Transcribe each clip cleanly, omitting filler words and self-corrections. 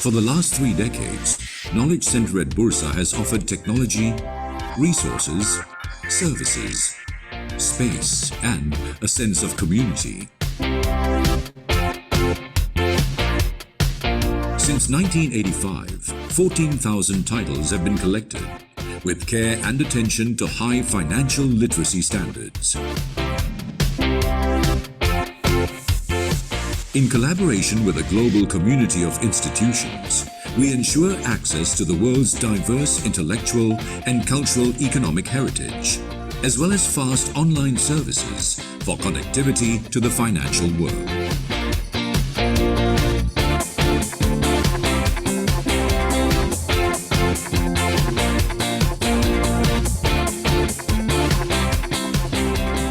For the last 3 decades, Knowledge Center at Bursa has offered technology, resources, services, space, and a sense of community. Since 1985, 14,000 titles have been collected, with care and attention to high financial literacy standards. In collaboration with a global community of institutions, we ensure access to the world's diverse intellectual and cultural economic heritage, as well as fast online services for connectivity to the financial world.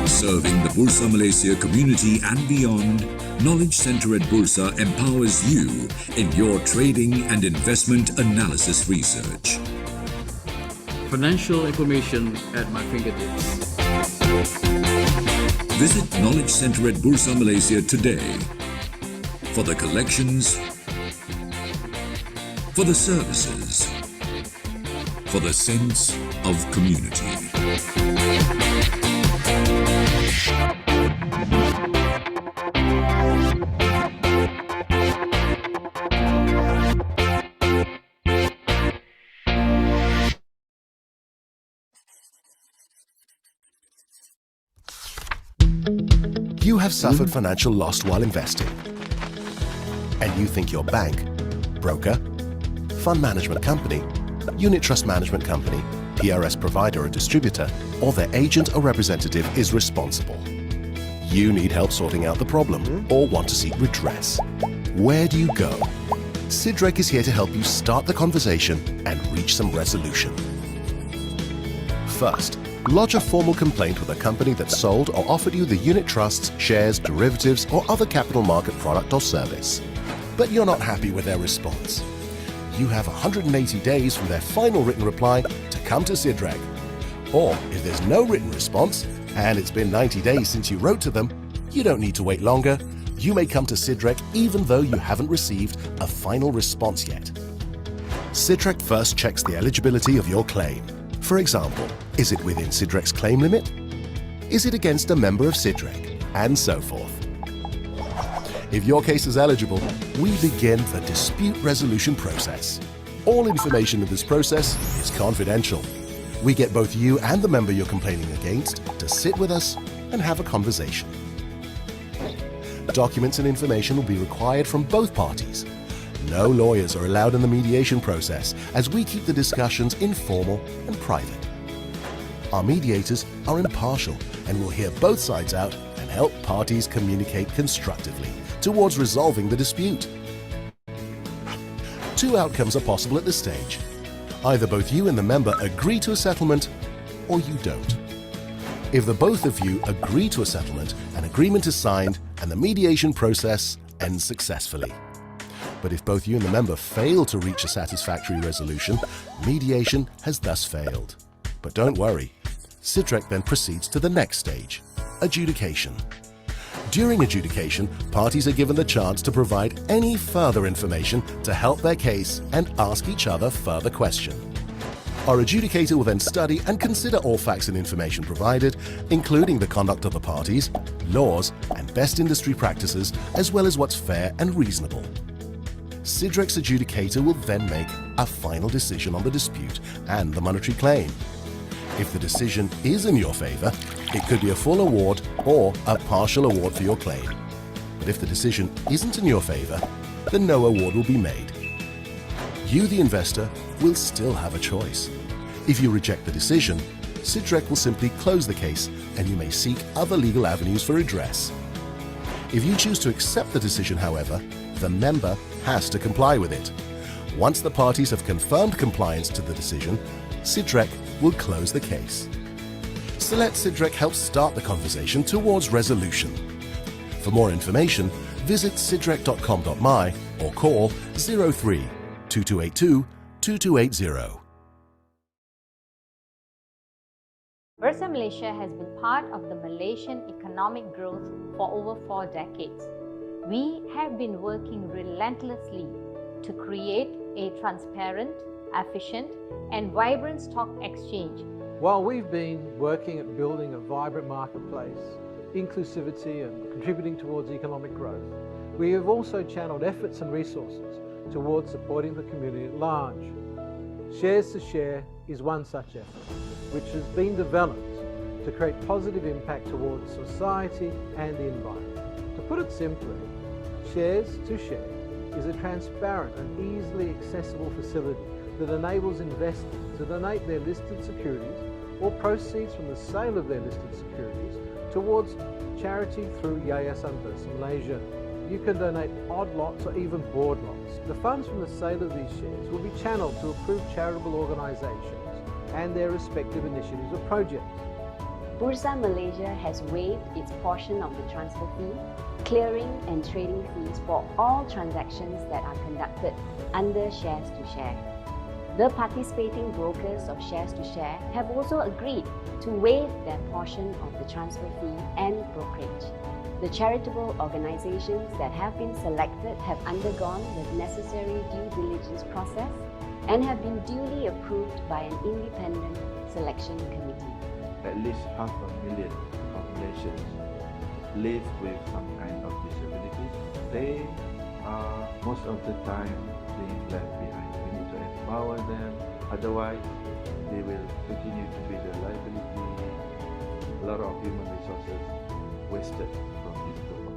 Serving the Bursa Malaysia community and beyond, Knowledge Center at Bursa empowers you in your trading and investment analysis research. Financial information at my fingertips. Visit Knowledge Center at Bursa Malaysia today for the collections, for the services, for the sense of community. You have suffered financial loss while investing, and you think your bank, broker, fund management company, unit trust management company, PRS provider or distributor, or their agent or representative is responsible. You need help sorting out the problem or want to seek redress. Where do you go? Sidrek is here to help you start the conversation and reach some resolution. First, lodge a formal complaint with a company that sold or offered you the unit trusts, shares, derivatives, or other capital market product or service. But you're not happy with their response. You have 180 days from their final written reply to come to Sidrek. Or if there's no written response, and it's been 90 days since you wrote to them, you don't need to wait longer. You may come to Sidrek even though you haven't received a final response yet. Sidrek first checks the eligibility of your claim. For example, is it within Sidrek's claim limit? Is it against a member of Sidrek? And so forth. If your case is eligible, we begin the dispute resolution process. All information in this process is confidential. We get both you and the member you're complaining against to sit with us and have a conversation. Documents and information will be required from both parties. No lawyers are allowed in the mediation process, as we keep the discussions informal and private. Our mediators are impartial and will hear both sides out and help parties communicate constructively towards resolving the dispute. Two outcomes are possible at this stage. Either both you and the member agree to a settlement, or you don't. If the both of you agree to a settlement, an agreement is signed and the mediation process ends successfully. But if both you and the member fail to reach a satisfactory resolution, mediation has thus failed. But don't worry, Sidrek then proceeds to the next stage, adjudication. During adjudication, parties are given the chance to provide any further information to help their case and ask each other further questions. Our adjudicator will then study and consider all facts and information provided, including the conduct of the parties, laws, and best industry practices, as well as what's fair and reasonable. Sidrek's adjudicator will then make a final decision on the dispute and the monetary claim. If the decision is in your favor, it could be a full award or a partial award for your claim. But if the decision isn't in your favor, then no award will be made. You, the investor, will still have a choice. If you reject the decision, Sidrek will simply close the case and you may seek other legal avenues for redress. If you choose to accept the decision, however, the member has to comply with it. Once the parties have confirmed compliance to the decision, Sidrek will close the case. So let Sidrek help start the conversation towards resolution. For more information, visit sidrek.com.my or call 03 2282 2280. Bursa Malaysia has been part of the Malaysian economic growth for over 4 decades. We have been working relentlessly to create a transparent, efficient, and vibrant stock exchange. While we've been working at building a vibrant marketplace, inclusivity and contributing towards economic growth, we have also channeled efforts and resources towards supporting the community at large. Shares to Share is one such effort, which has been developed to create positive impact towards society and the environment. To put it simply, Shares to Share is a transparent and easily accessible facility that enables investors to donate their listed securities or proceeds from the sale of their listed securities towards charity through Yayasan Bursa Malaysia. You can donate odd lots or even board lots. The funds from the sale of these shares will be channeled to approved charitable organisations and their respective initiatives or projects. Bursa Malaysia has waived its portion of the transfer fee, clearing and trading fees for all transactions that are conducted under Shares to Share. The participating brokers of Shares to Share have also agreed to waive their portion of the transfer fee and brokerage. The charitable organizations that have been selected have undergone the necessary due diligence process and have been duly approved by an independent selection committee. At least 500,000 populations live with some kind of disabilities. They are most of the time being left behind. We need to empower them, otherwise they will continue to be the liability. A lot of human resources wasted from this group.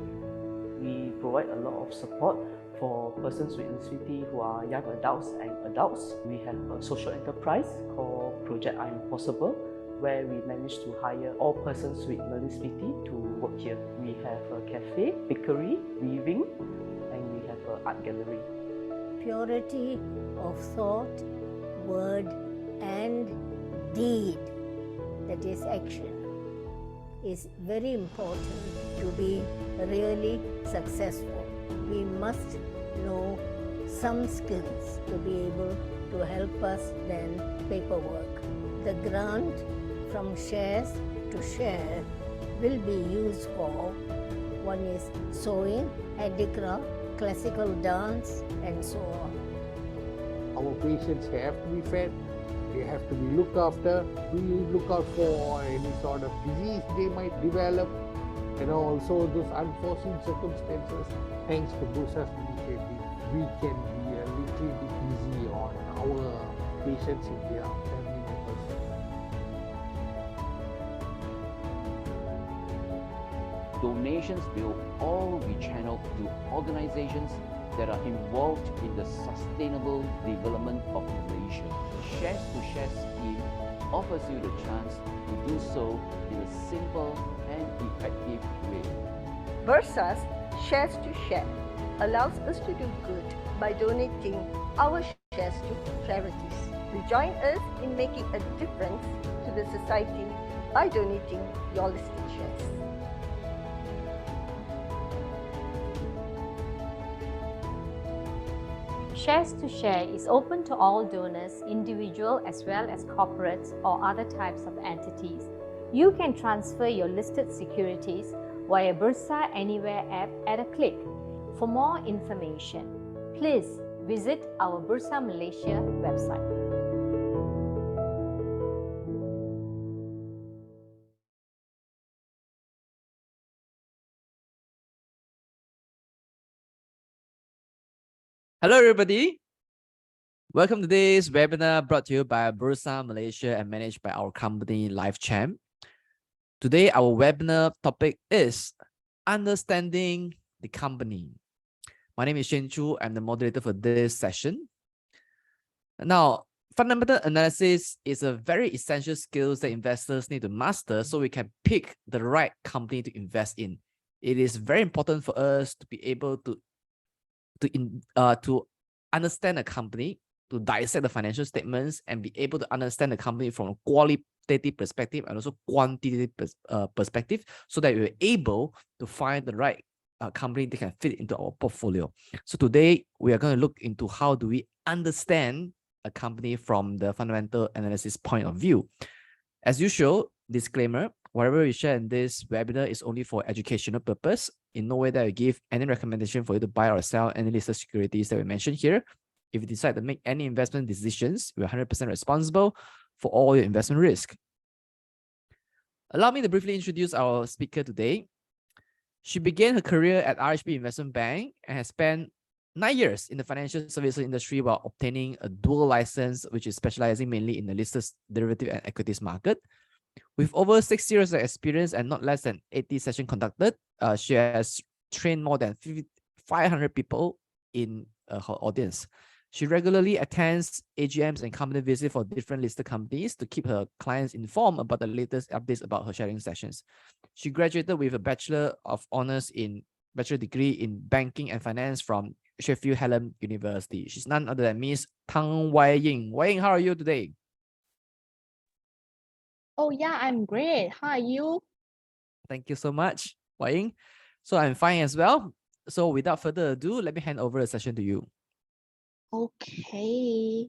We provide a lot of support for persons with disability who are young adults and adults. We have a social enterprise called Project I Am Possible, where we manage to hire all persons with learning disability to work here. We have a cafe, bakery, weaving, and we have an art gallery. Purity of thought, word, and deed, that is action, is very important to be really successful. We must know some skills to be able to help us then paperwork. The grant from Shares to Share will be used for, one is sewing, handicraft, classical dance, and so on. Our patients have to be fed, they have to be looked after. We look out for any sort of disease they might develop, and also those unforeseen circumstances. Thanks to Bursa's initiative, we can be a little bit easy on our patients if they are family members. Donations will all be channeled to organizations that are involved in the sustainable development of Malaysia. The Shares to Share scheme offers you the chance to do so in a simple and effective way. Bursa's Shares to Share allows us to do good by donating our shares to charities. Join us in making a difference to the society by donating your listed shares. Shares to Share is open to all donors, individual as well as corporates or other types of entities. You can transfer your listed securities via Bursa Anywhere app at a click. For more information, please visit our Bursa Malaysia website. Hello everybody, welcome to this webinar brought to you by Bursa Malaysia and managed by our company LifeChamp. Today our webinar topic is Understanding the Company. My name is Shen Chu, I'm the moderator for this session. Now, fundamental analysis is a very essential skill that investors need to master so we can pick the right company to invest in. It is very important for us to be able to understand a company, to dissect the financial statements and be able to understand the company from a qualitative perspective and also quantitative perspective, so that we're able to find the right company that can fit into our portfolio. So today we are going to look into how do we understand a company from the fundamental analysis point of view. As usual, disclaimer, Whatever we share in this webinar is only for educational purpose. In no way that we give any recommendation for you to buy or sell any listed securities that we mentioned here. If you decide to make any investment decisions, we're 100% responsible for all your investment risk. Allow me to briefly introduce our speaker today. She began her career at RHB Investment Bank and has spent 9 years in the financial services industry while obtaining a dual license, which is specializing mainly in the listed derivative and equities market. With over 6 years of experience and not less than 80 sessions conducted, she has trained more than 500 people in her audience. She regularly attends AGMs and company visits for different listed companies to keep her clients informed about the latest updates about her sharing sessions. She graduated with a Bachelor degree in Banking and Finance from Sheffield Hallam University. She's none other than Miss Tang Wai Ying. Wai Ying, how are you today? Oh yeah, I'm great. How are you? Thank you so much, Wai Ying. So I'm fine as well. So without further ado, let me hand over the session to you. Okay.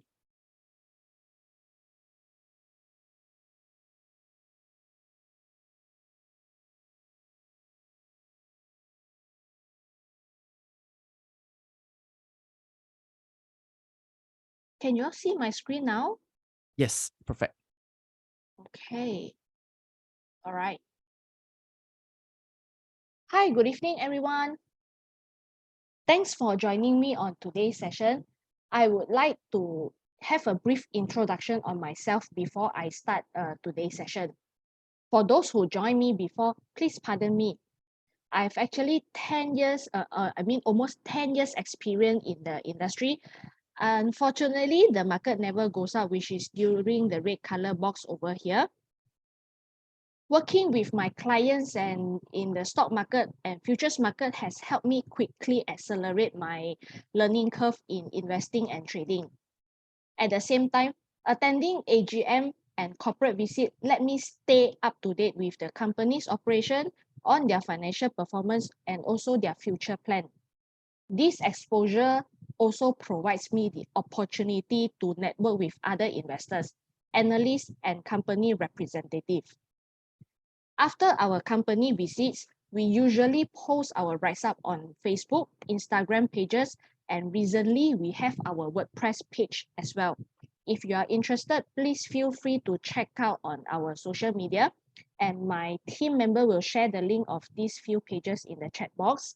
Can you all see my screen now? Yes, perfect. Okay. All right. Hi, good evening, everyone. Thanks for joining me on today's session. I would like to have a brief introduction on myself before I start today's session. For those who joined me before, please pardon me. I've actually almost 10 years experience in the industry. Unfortunately, the market never goes up, which is during the red color box over here. Working with my clients and in the stock market and futures market has helped me quickly accelerate my learning curve in investing and trading. At the same time, attending AGM and corporate visit let me stay up to date with the company's operation on their financial performance and also their future plan. This exposure also provides me the opportunity to network with other investors, analysts, and company representatives. After our company visits, we usually post our write-up on Facebook, Instagram pages, and recently we have our WordPress page as well. If you are interested, please feel free to check out on our social media, and my team member will share the link of these few pages in the chat box.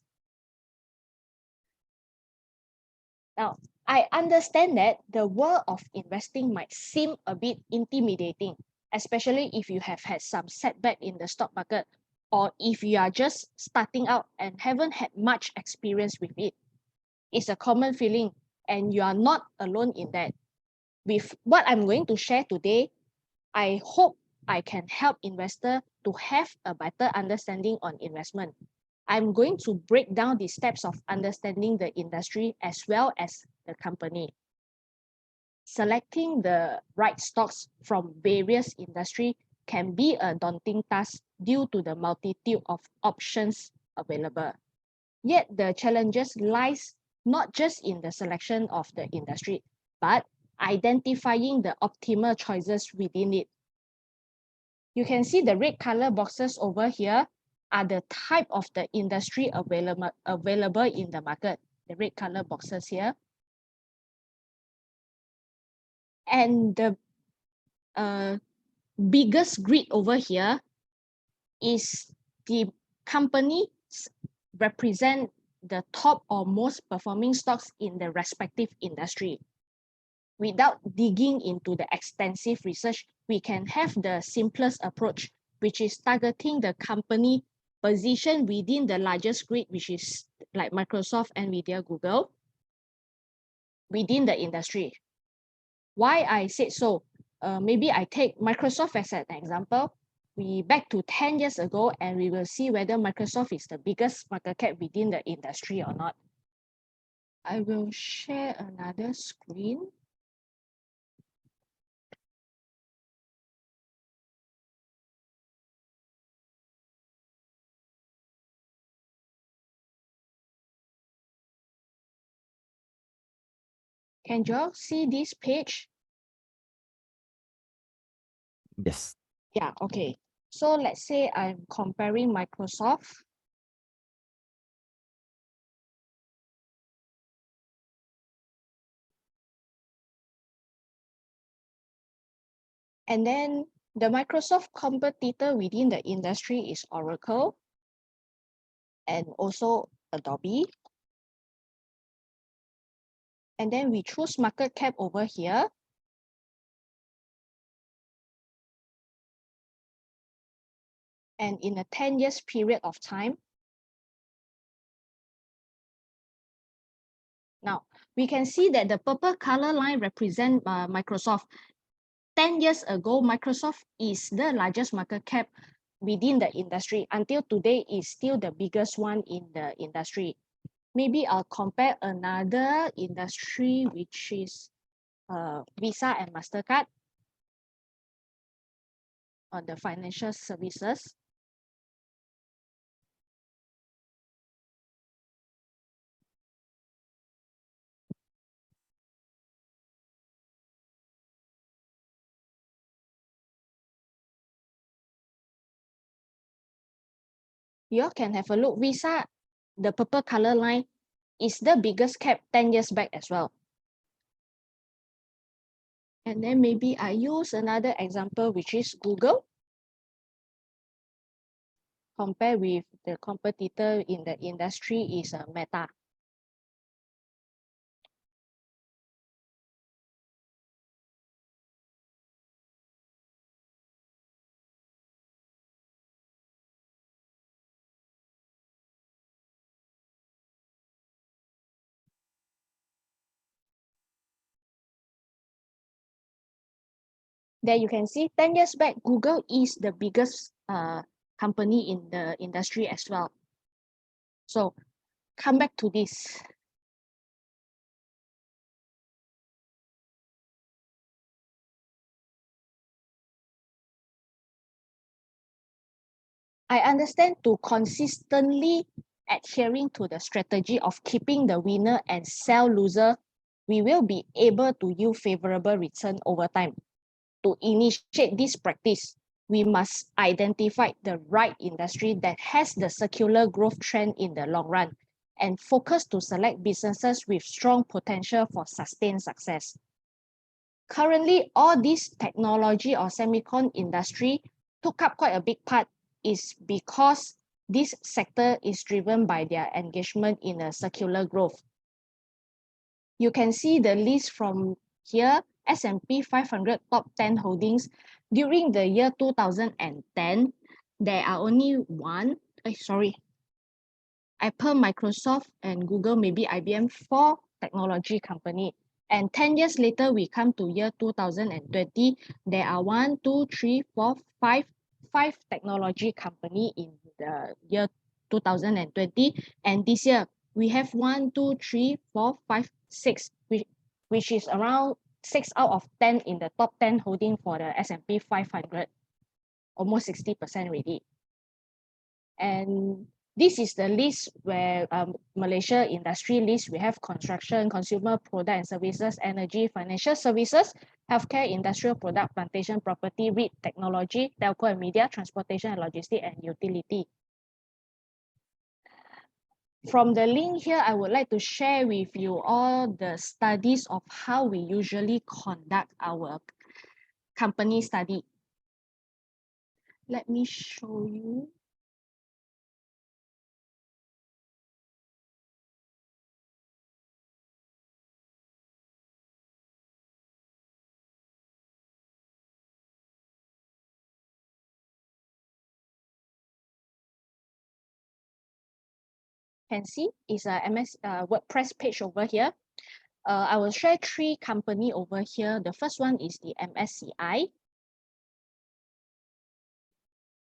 Now, I understand that the world of investing might seem a bit intimidating, especially if you have had some setback in the stock market, or if you are just starting out and haven't had much experience with it. It's a common feeling, and you are not alone in that. With what I'm going to share today, I hope I can help investors to have a better understanding on investment. I'm going to break down the steps of understanding the industry as well as the company. Selecting the right stocks from various industries can be a daunting task due to the multitude of options available. Yet the challenges lies not just in the selection of the industry, but identifying the optimal choices within it. You can see the red color boxes over here are the type of the industry available in the market, the red color boxes here. And the biggest grid over here is the companies represent the top or most performing stocks in the respective industry. Without digging into the extensive research, we can have the simplest approach, which is targeting the company position within the largest grid, which is like Microsoft, Nvidia, Google, within the industry. Why I said so? Maybe I take Microsoft as an example. We back to 10 years ago, and we will see whether Microsoft is the biggest market cap within the industry or not. I will share another screen. Can you all see this page? Yes. Yeah, okay. So let's say I'm comparing Microsoft. And then the Microsoft competitor within the industry is Oracle and also Adobe. And then we choose market cap over here. And in a 10 years period of time, now we can see that the purple color line represents Microsoft. 10 years ago, Microsoft is the largest market cap within the industry. Until today, is still the biggest one in the industry. Maybe I'll compare another industry, which is Visa and MasterCard on the financial services. You all can have a look. Visa, the purple color line, is the biggest cap 10 years back as well. And then maybe I use another example, which is Google. Compare with the competitor in the industry is Meta. There you can see 10 years back, Google is the biggest company in the industry as well. So come back to this. I understand to consistently adhering to the strategy of keeping the winner and sell loser, we will be able to yield favorable return over time. To initiate this practice, we must identify the right industry that has the secular growth trend in the long run and focus to select businesses with strong potential for sustained success. Currently, all this technology or semicon industry took up quite a big part is because this sector is driven by their engagement in a secular growth. You can see the list from here, S&P 500 top 10 holdings. During the year 2010, there are only Apple, Microsoft, and Google, maybe IBM, 4 technology company. And 10 years later, we come to year 2020, there are 5 technology company in the year 2020. And this year, we have 6, which is around 6 out of 10 in the top 10 holding for the S&P 500, almost 60% already. And this is the list where Malaysia industry list. We have construction, consumer product and services, energy, financial services, healthcare, industrial product, plantation, property, REIT, technology, telco and media, transportation and logistics, and utility. From the link here, I would like to share with you all the studies of how we usually conduct our company study. Let me show you. Can see is a WordPress page over here. I will share 3 company over here. The first one is the MSCI.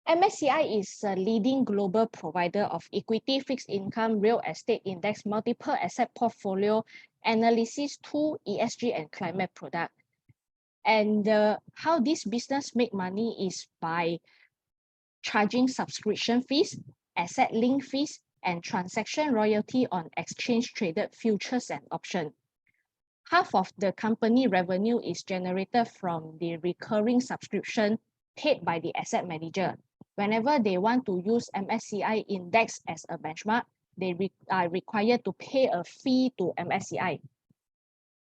MSCI is a leading global provider of equity, fixed income, real estate index, multiple asset portfolio analysis tool, ESG and climate product. And how this business make money is by charging subscription fees, asset link fees, and transaction royalty on exchange traded futures and options. Half of the company revenue is generated from the recurring subscription paid by the asset manager. Whenever they want to use MSCI index as a benchmark, they are required to pay a fee to MSCI.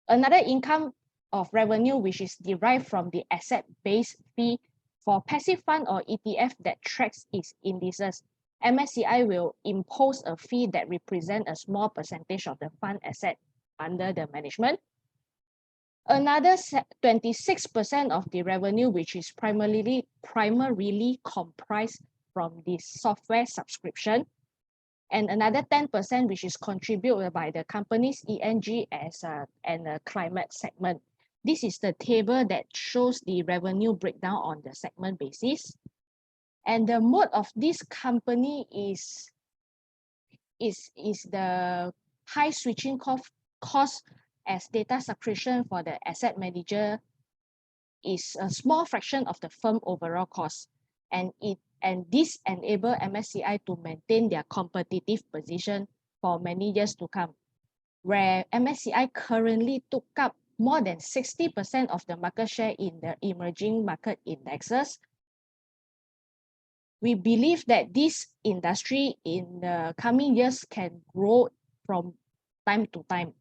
Another income of revenue which is derived from the asset-based fee for passive fund or ETF that tracks its indices. MSCI will impose a fee that represents a small percentage of the fund asset under the management. Another 26% of the revenue, which is primarily comprised from the software subscription, and another 10% which is contributed by the company's ENG and a climate segment. This is the table that shows the revenue breakdown on the segment basis. And the mode of this company is the high switching cost as data subscription for the asset manager is a small fraction of the firm overall cost. And this enable MSCI to maintain their competitive position for many years to come, where MSCI currently took up more than 60% of the market share in the emerging market indexes. We believe that this industry in the coming years can grow from time to time.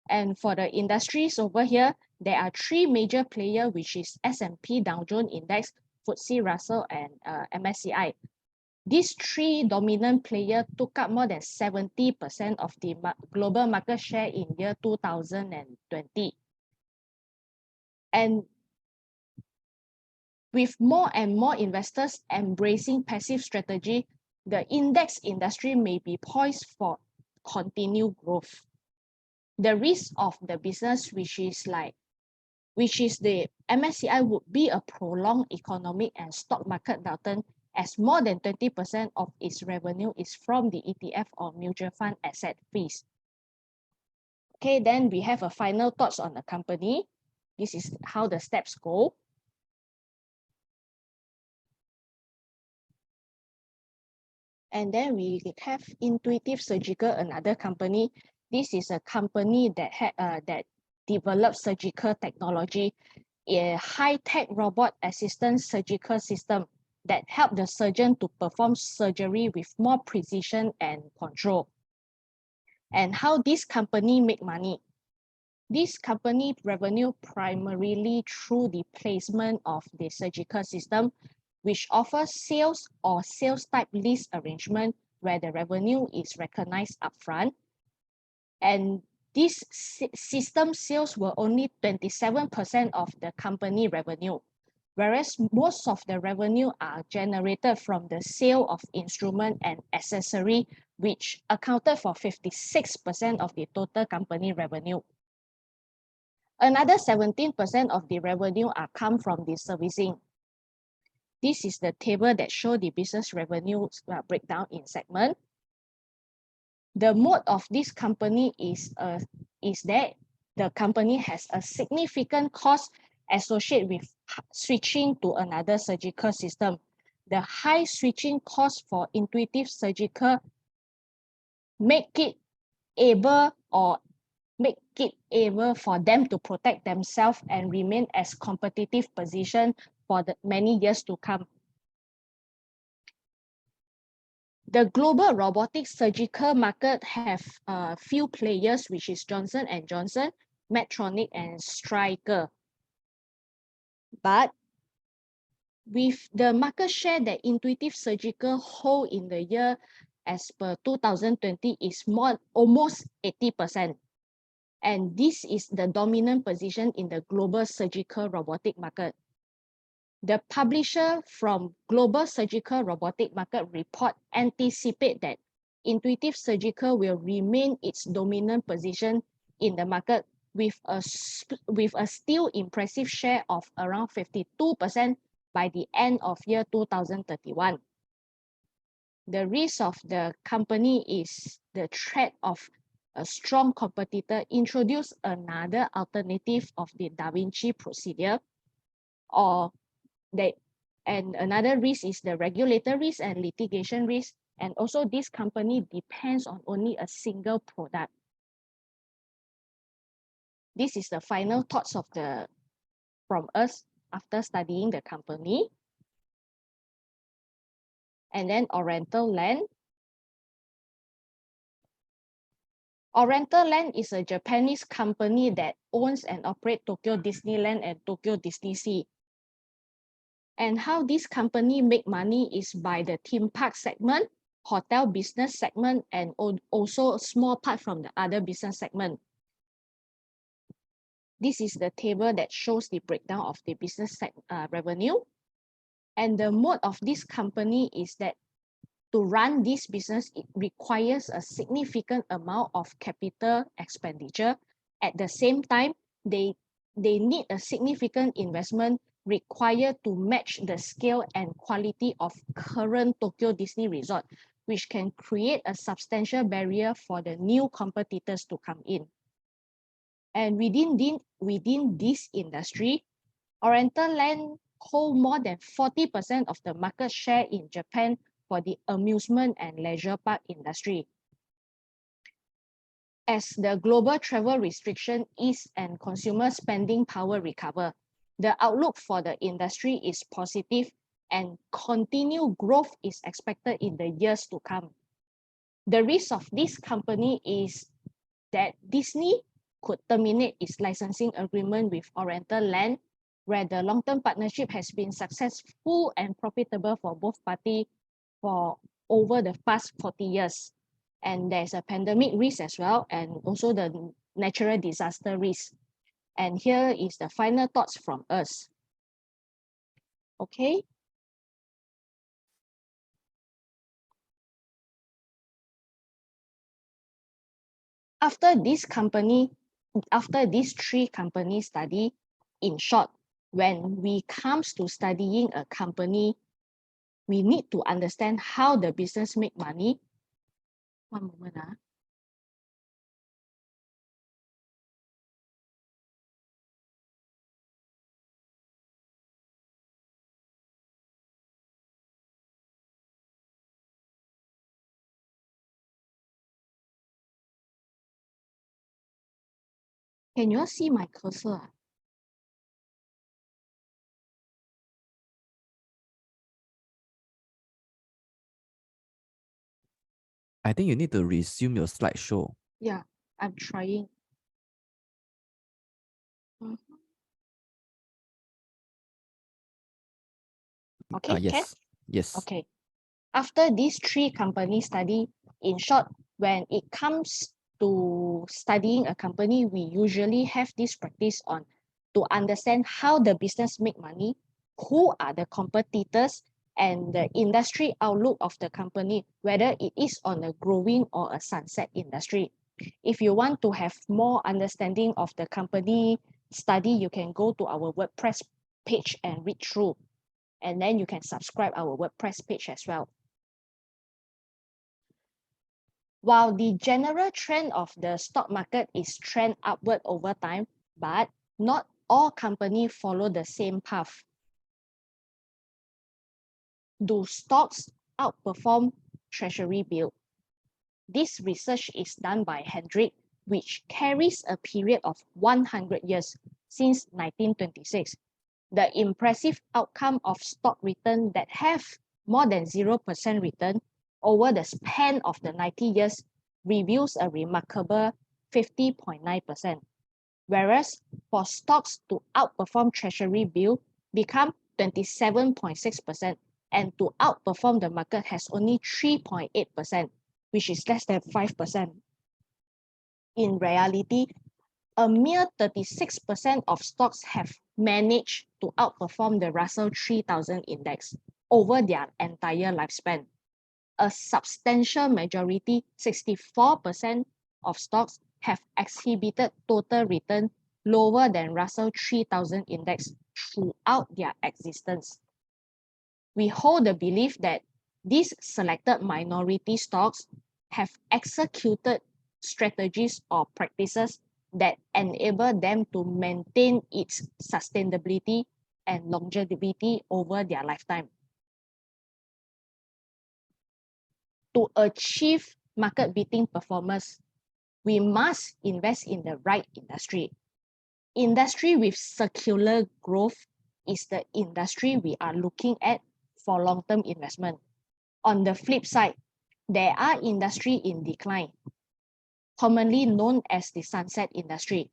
And for the industries over here, there are three major players, which is S&P Dow Jones Index, FTSE Russell, and MSCI. These three dominant players took up more than 70% of the global market share in year 2020. And with more and more investors embracing passive strategy, the index industry may be poised for continued growth. The risk of the business, which is the MSCI, would be a prolonged economic and stock market downturn, as more than 20% of its revenue is from the ETF or mutual fund asset fees. Okay, then we have a final thoughts on the company. This is how the steps go. And then we have Intuitive Surgical, another company. This is a company that develops surgical technology, a high-tech robot assistant surgical system that help the surgeon to perform surgery with more precision and control. And how this company make money? This company revenue primarily through the placement of the surgical system, which offers sales or sales type lease arrangement where the revenue is recognized upfront. And this system sales were only 27% of the company revenue, whereas most of the revenue are generated from the sale of instrument and accessory, which accounted for 56% of the total company revenue. Another 17% of the revenue are come from the servicing. This is the table that shows the business revenue breakdown in segment. The mode of this company is that the company has a significant cost associated with switching to another surgical system. The high switching cost for Intuitive Surgical make it able for them to protect themselves and remain as competitive position for the many years to come. The global robotic surgical market have a few players, which is Johnson & Johnson, Medtronic, and Stryker. But with the market share that Intuitive Surgical hold in the year as per 2020 is almost 80%. And this is the dominant position in the global surgical robotic market. The publisher from Global Surgical Robotic Market Report anticipate that Intuitive Surgical will remain its dominant position in the market with a still impressive share of around 52% by the end of year 2031. The risk of the company is the threat of a strong competitor introduce another alternative of the Da Vinci procedure, and another risk is the regulatory risk and litigation risk. And also this company depends on only a single product. This is the final thoughts from us after studying the company. And then Oriental Land. Oriental Land is a Japanese company that owns and operates Tokyo Disneyland and Tokyo DisneySea. And how this company make money is by the theme park segment, hotel business segment, and also a small part from the other business segment. This is the table that shows the breakdown of the business revenue. And the mode of this company is that to run this business, it requires a significant amount of capital expenditure. At the same time, they need a significant investment required to match the scale and quality of current Tokyo Disney Resort, which can create a substantial barrier for the new competitors to come in. And within this industry, Oriental Land hold more than 40% of the market share in Japan for the amusement and leisure park industry. As the global travel restriction ease and consumer spending power recover, the outlook for the industry is positive and continued growth is expected in the years to come. The risk of this company is that Disney could terminate its licensing agreement with Oriental Land, where the long-term partnership has been successful and profitable for both parties for over the past 40 years. And there's a pandemic risk as well, and also the natural disaster risk. And here is the final thoughts from us. Okay. After this three company study, in short, when we comes to studying a company, we need to understand how the business make money. One moment. Can you all see my cursor? I think you need to resume your slideshow. Yeah, I'm trying. Okay, Yes. Yes. Okay. After these three company study, in short, when it comes to studying a company, we usually have this practice on to understand how the business make money, who are the competitors, and the industry outlook of the company, whether it is on a growing or a sunset industry. If you want to have more understanding of the company study, you can go to our WordPress page and read through. And then you can subscribe our WordPress page as well. While the general trend of the stock market is trend upward over time, but not all companies follow the same path. Do stocks outperform treasury bill? This research is done by Hendrick, which carries a period of 100 years since 1926. The impressive outcome of stock return that have more than 0% return over the span of the 90 years reveals a remarkable 50.9%. Whereas for stocks to outperform treasury bill become 27.6%, and to outperform the market has only 3.8%, which is less than 5%. In reality, a mere 36% of stocks have managed to outperform the Russell 3000 index over their entire lifespan. A substantial majority, 64% of stocks, have exhibited total return lower than Russell 3000 index throughout their existence. We hold the belief that these selected minority stocks have executed strategies or practices that enable them to maintain its sustainability and longevity over their lifetime. To achieve market-beating performance, we must invest in the right industry. Industry with circular growth is the industry we are looking at for long-term investment. On the flip side, there are industries in decline, commonly known as the sunset industry.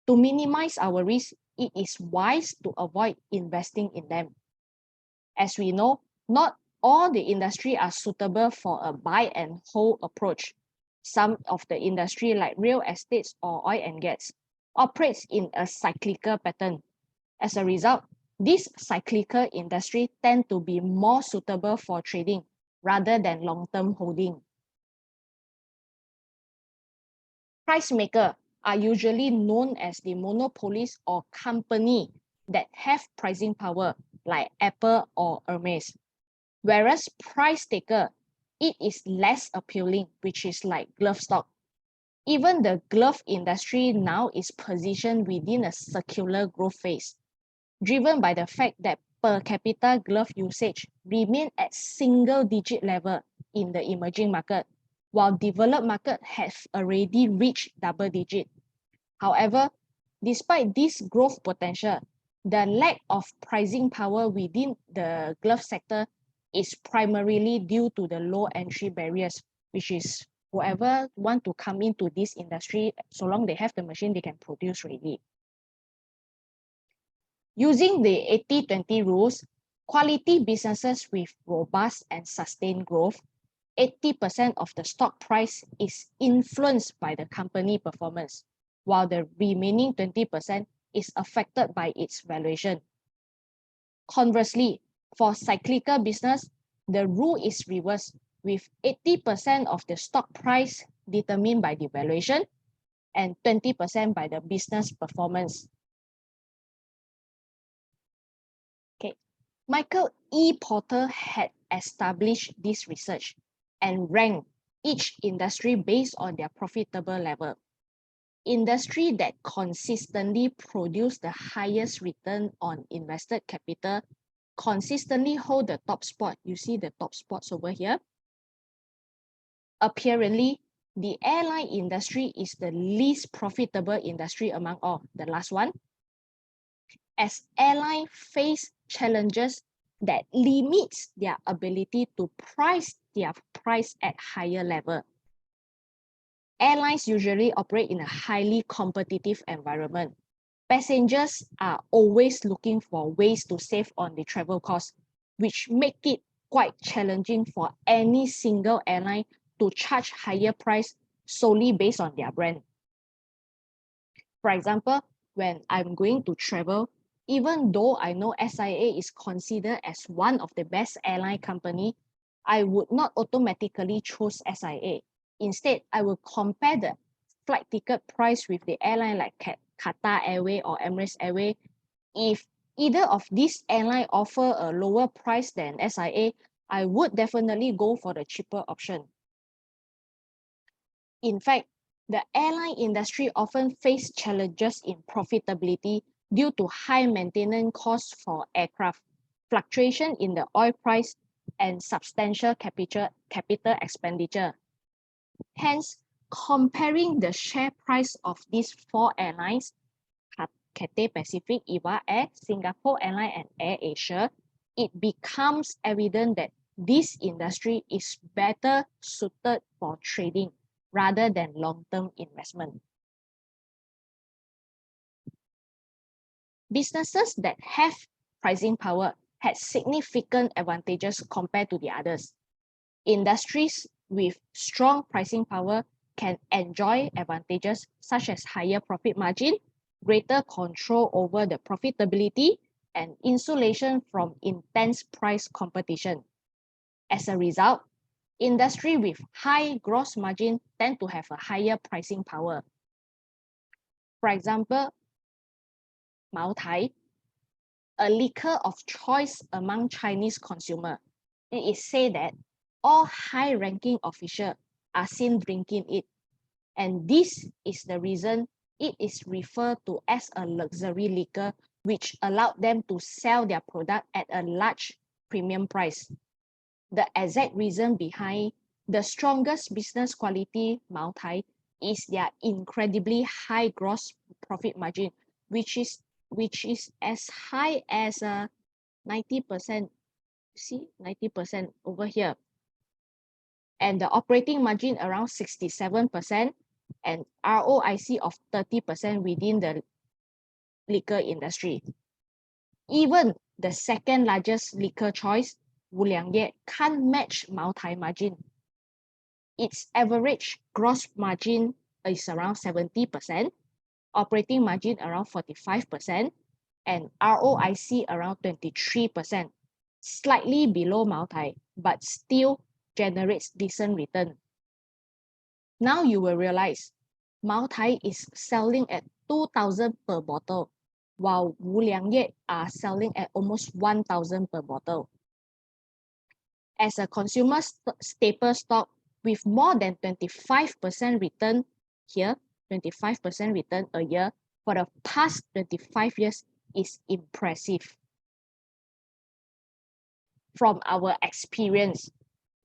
To minimize our risk, it is wise to avoid investing in them. As we know, not all the industry are suitable for a buy and hold approach. Some of the industry like real estate or oil and gas operates in a cyclical pattern. As a result, these cyclical industry tend to be more suitable for trading rather than long-term holding. Price makers are usually known as the monopolies or company that have pricing power like Apple or Hermes. Whereas price taker, it is less appealing, which is like glove stock. Even the glove industry now is positioned within a circular growth phase, driven by the fact that per capita glove usage remain at single-digit level in the emerging market, while developed market have already reached double-digit. However, despite this growth potential, the lack of pricing power within the glove sector is primarily due to the low entry barriers, which is whoever want to come into this industry, so long they have the machine, they can produce ready. Using the 80-20 rules, quality businesses with robust and sustained growth, 80% of the stock price is influenced by the company performance, while the remaining 20% is affected by its valuation. Conversely, for cyclical business, the rule is reversed, with 80% of the stock price determined by the valuation and 20% by the business performance. Okay, Michael E. Porter had established this research and ranked each industry based on their profitable level. Industry that consistently produce the highest return on invested capital consistently hold the top spot. You see the top spots over here. Apparently, the airline industry is the least profitable industry among all, the last one, as airlines face challenges that limits their ability to price their price at higher level. Airlines usually operate in a highly competitive environment. Passengers are always looking for ways to save on the travel costs, which make it quite challenging for any single airline to charge higher price solely based on their brand. For example, when I'm going to travel, even though I know SIA is considered as one of the best airline company, I would not automatically choose SIA. Instead, I will compare the flight ticket price with the airline like Qatar Airways or Emirates Airways. If either of these airlines offer a lower price than SIA, I would definitely go for the cheaper option. In fact, the airline industry often face challenges in profitability due to high maintenance costs for aircraft, fluctuation in the oil price, and substantial capital expenditure. Hence, comparing the share price of these four airlines, Cathay Pacific, EVA Air, Singapore Airlines, and AirAsia, it becomes evident that this industry is better suited for trading rather than long-term investment. Businesses that have pricing power had significant advantages compared to the others. Industries with strong pricing power can enjoy advantages such as higher profit margin, greater control over the profitability, and insulation from intense price competition. As a result, industry with high gross margin tend to have a higher pricing power. For example, Moutai, a liquor of choice among Chinese consumers. It is said that all high-ranking officials are seen drinking it, and this is the reason it is referred to as a luxury liquor, which allowed them to sell their product at a large premium price. The exact reason behind the strongest business quality Moutai is their incredibly high gross profit margin, which is which is as high as 90%. See, 90% over here. And the operating margin around 67% and ROIC of 30% within the liquor industry. Even the second largest liquor choice, Wuliangye, can't match Moutai margin. Its average gross margin is around 70%, operating margin around 45%, and ROIC around 23%, slightly below Moutai, but still generates decent return. Now you will realize Moutai is selling at 2,000 per bottle, while Wuliangye are selling at almost 1,000 per bottle. As a consumer staple stock with more than 25% return here, 25% return a year for the past 25 years is impressive. From our experience,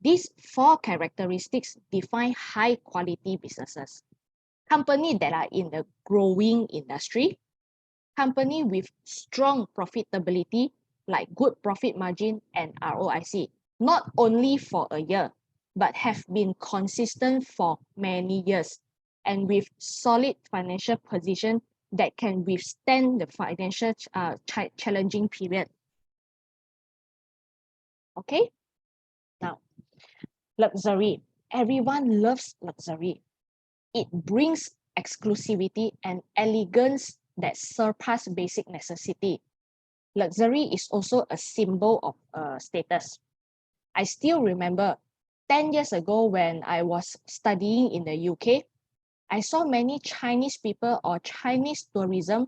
these 4 characteristics define high quality businesses. Companies that are in the growing industry, company with strong profitability like good profit margin and ROIC, not only for a year, but have been consistent for many years and with solid financial position that can withstand the financial challenging period. Okay, now luxury. Everyone loves luxury. It brings exclusivity and elegance that surpass basic necessity. Luxury is also a symbol of status. I still remember 10 years ago when I was studying in the UK, I saw many Chinese people or Chinese tourism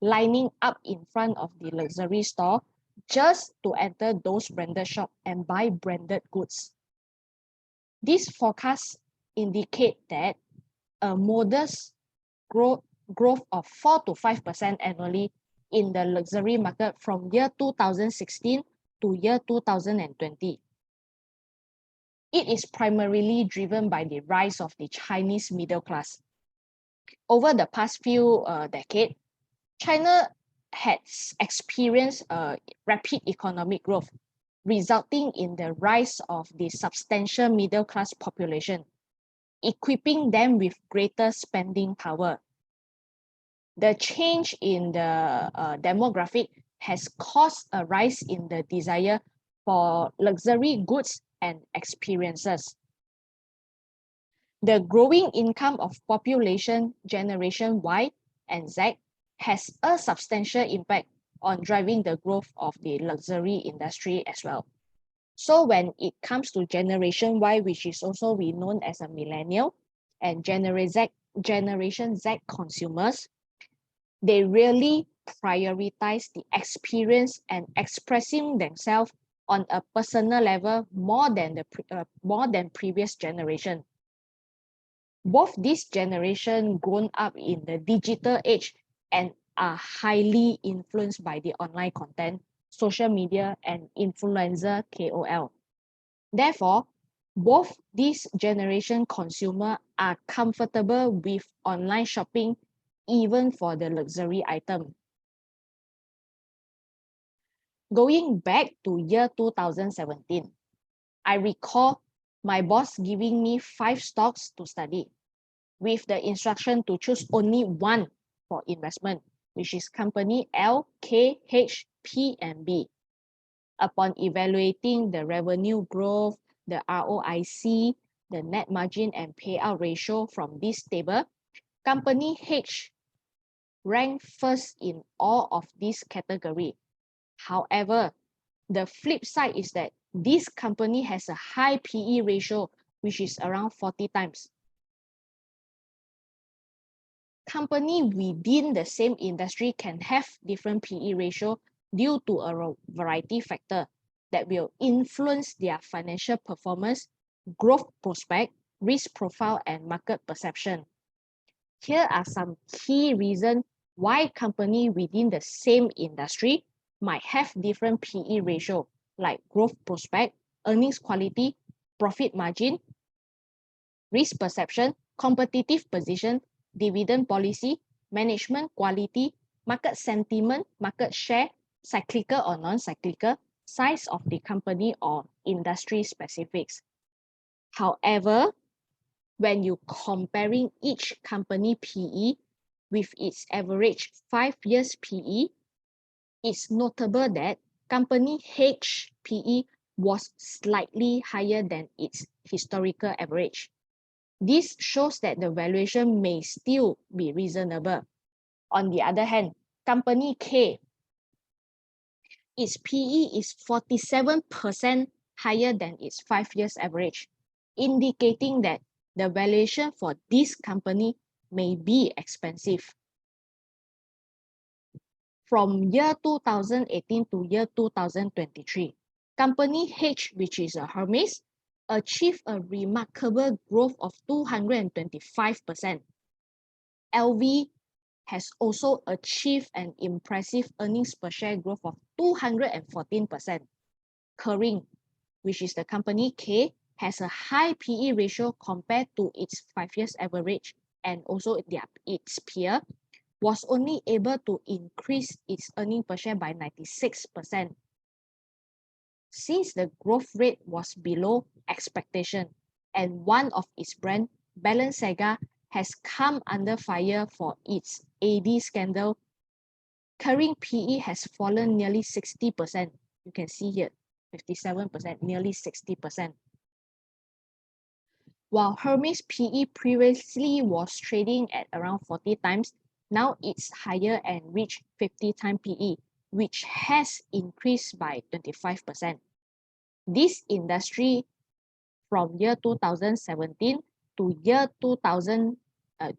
lining up in front of the luxury store just to enter those branded shops and buy branded goods. These forecasts indicate that a modest growth of 4 to 5% annually in the luxury market from year 2016 to year 2020. It is primarily driven by the rise of the Chinese middle class. Over the past few decades, China has experienced a rapid economic growth, resulting in the rise of the substantial middle class population, equipping them with greater spending power. The change in the demographic has caused a rise in the desire for luxury goods and experiences. The growing income of population generation Y and Z has a substantial impact on driving the growth of the luxury industry as well. So when it comes to generation Y, which is also we known as a millennial, and generation Z consumers, they really prioritize the experience and expressing themselves on a personal level more than previous generation. Both this generation grown up in the digital age and are highly influenced by the online content, social media, and influencer KOL. Therefore, both these generation consumer are comfortable with online shopping even for the luxury item. Going back to year 2017, I recall my boss giving me 5 stocks to study with the instruction to choose only one for investment, which is company L, K, H, P, and B. Upon evaluating the revenue growth, the ROIC, the net margin and payout ratio from this table, company H ranked first in all of these categories. However, the flip side is that this company has a high PE ratio, which is around 40 times. Company within the same industry can have different PE ratio due to a variety of factors that will influence their financial performance, growth prospect, risk profile, and market perception. Here are some key reasons why companies within the same industry might have different PE ratio, like growth prospect, earnings quality, profit margin, risk perception, competitive position, dividend policy, management quality, market sentiment, market share, cyclical or non-cyclical, size of the company or industry specifics. However, when you comparing each company PE with its average 5 years PE, it's notable that company H PE was slightly higher than its historical average. This shows that the valuation may still be reasonable. On the other hand, company K, its PE is 47% higher than its 5 years average, indicating that the valuation for this company may be expensive. From year 2018 to year 2023, company H, which is a Hermes, achieved a remarkable growth of 225%. LV has also achieved an impressive earnings per share growth of 214%. Kering, which is the company K, has a high PE ratio compared to its 5 years average and also its peer, was only able to increase its earning per share by 96%. Since the growth rate was below expectation and one of its brand, Balenciaga, has come under fire for its AD scandal, Kering PE has fallen nearly 60%. You can see here, 57%, nearly 60%. While Hermes PE previously was trading at around 40 times, now it's higher and reached 50 times PE, which has increased by 25%. This industry from year 2017 to year 2000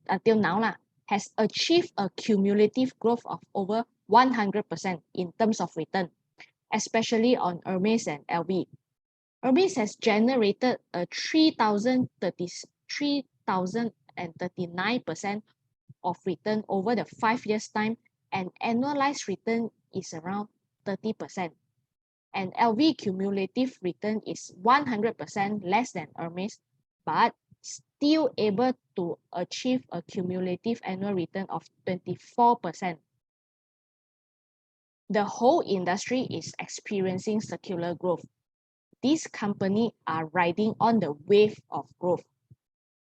until now has achieved a cumulative growth of over 100% in terms of return, especially on Hermes and LV. Hermes has generated a 3,039% of return over the 5 years time, and annualized return is around 30%. And LV cumulative return is 100% less than Hermes, but still able to achieve a cumulative annual return of 24%. The whole industry is experiencing circular growth. These companies are riding on the wave of growth.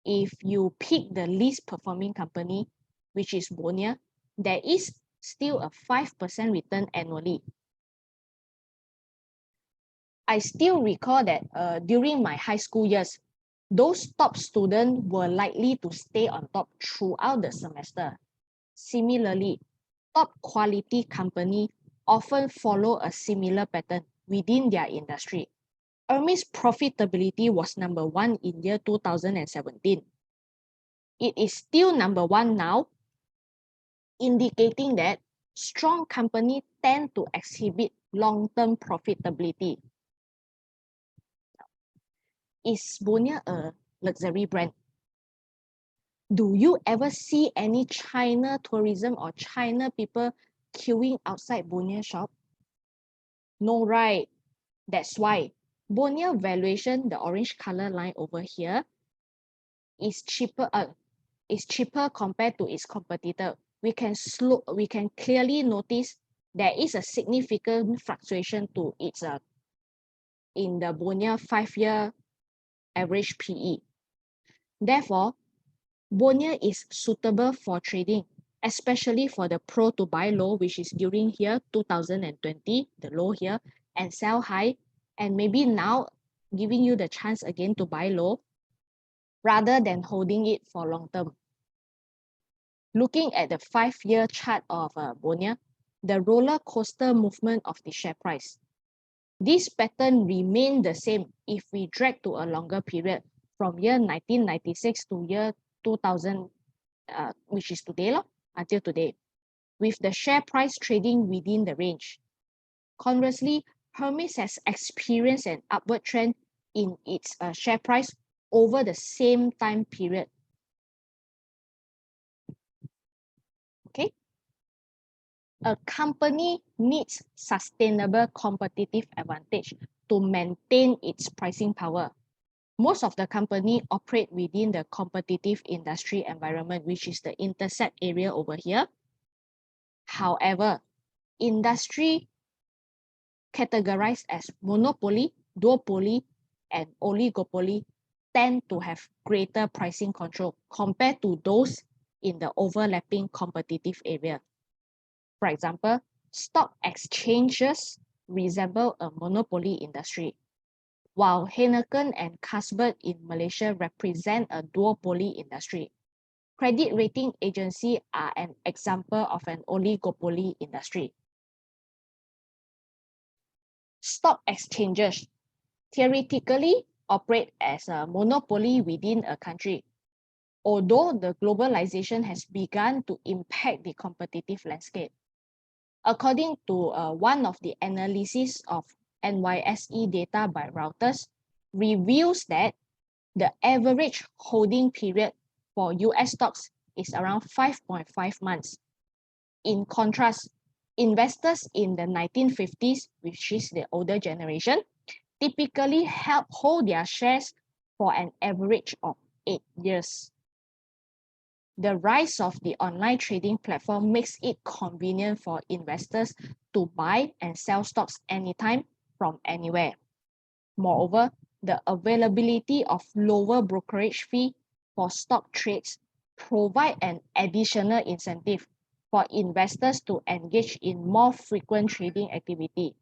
If you pick the least performing company, which is Bonia, there is still a 5% return annually. I still recall that during my high school years, those top students were likely to stay on top throughout the semester. Similarly, top quality companies often follow a similar pattern within their industry. Hermes' profitability was number 1 in year 2017. It is still number 1 now, indicating that strong companies tend to exhibit long-term profitability. Is Bonia a luxury brand? Do you ever see any China tourism or China people queuing outside Bonia shop? No, right? That's why Bonia valuation, the orange color line over here, is cheaper compared to its competitor. We can clearly notice there is a significant fluctuation to its in the Bonia 5-year average PE. Therefore, Bonia is suitable for trading, especially for the pro to buy low, which is during here 2020, the low here, and sell high, and maybe now giving you the chance again to buy low rather than holding it for long term. Looking at the 5-year chart of Bonia, the roller coaster movement of the share price. This pattern remained the same if we drag to a longer period from year 1996 to year 2000, which is today, until today, with the share price trading within the range. Conversely, Hermes has experienced an upward trend in its share price over the same time period. Okay. A company needs sustainable competitive advantage to maintain its pricing power. Most of the company operate within the competitive industry environment, which is the intersect area over here. However, industry categorized as monopoly, duopoly, and oligopoly tend to have greater pricing control compared to those in the overlapping competitive area. For example, stock exchanges resemble a monopoly industry, while Heineken and Carlsberg in Malaysia represent a duopoly industry. Credit rating agencies are an example of an oligopoly industry. Stock exchanges theoretically operate as a monopoly within a country, although the globalization has begun to impact the competitive landscape. According to one of the analyses of NYSE data by Reuters, reveals that the average holding period for US stocks is around 5.5 months. In contrast, investors in the 1950s, which is the older generation, typically hold their shares for an average of 8 years. The rise of the online trading platform makes it convenient for investors to buy and sell stocks anytime from anywhere. Moreover, the availability of lower brokerage fee for stock trades provide an additional incentive for investors to engage in more frequent trading activity.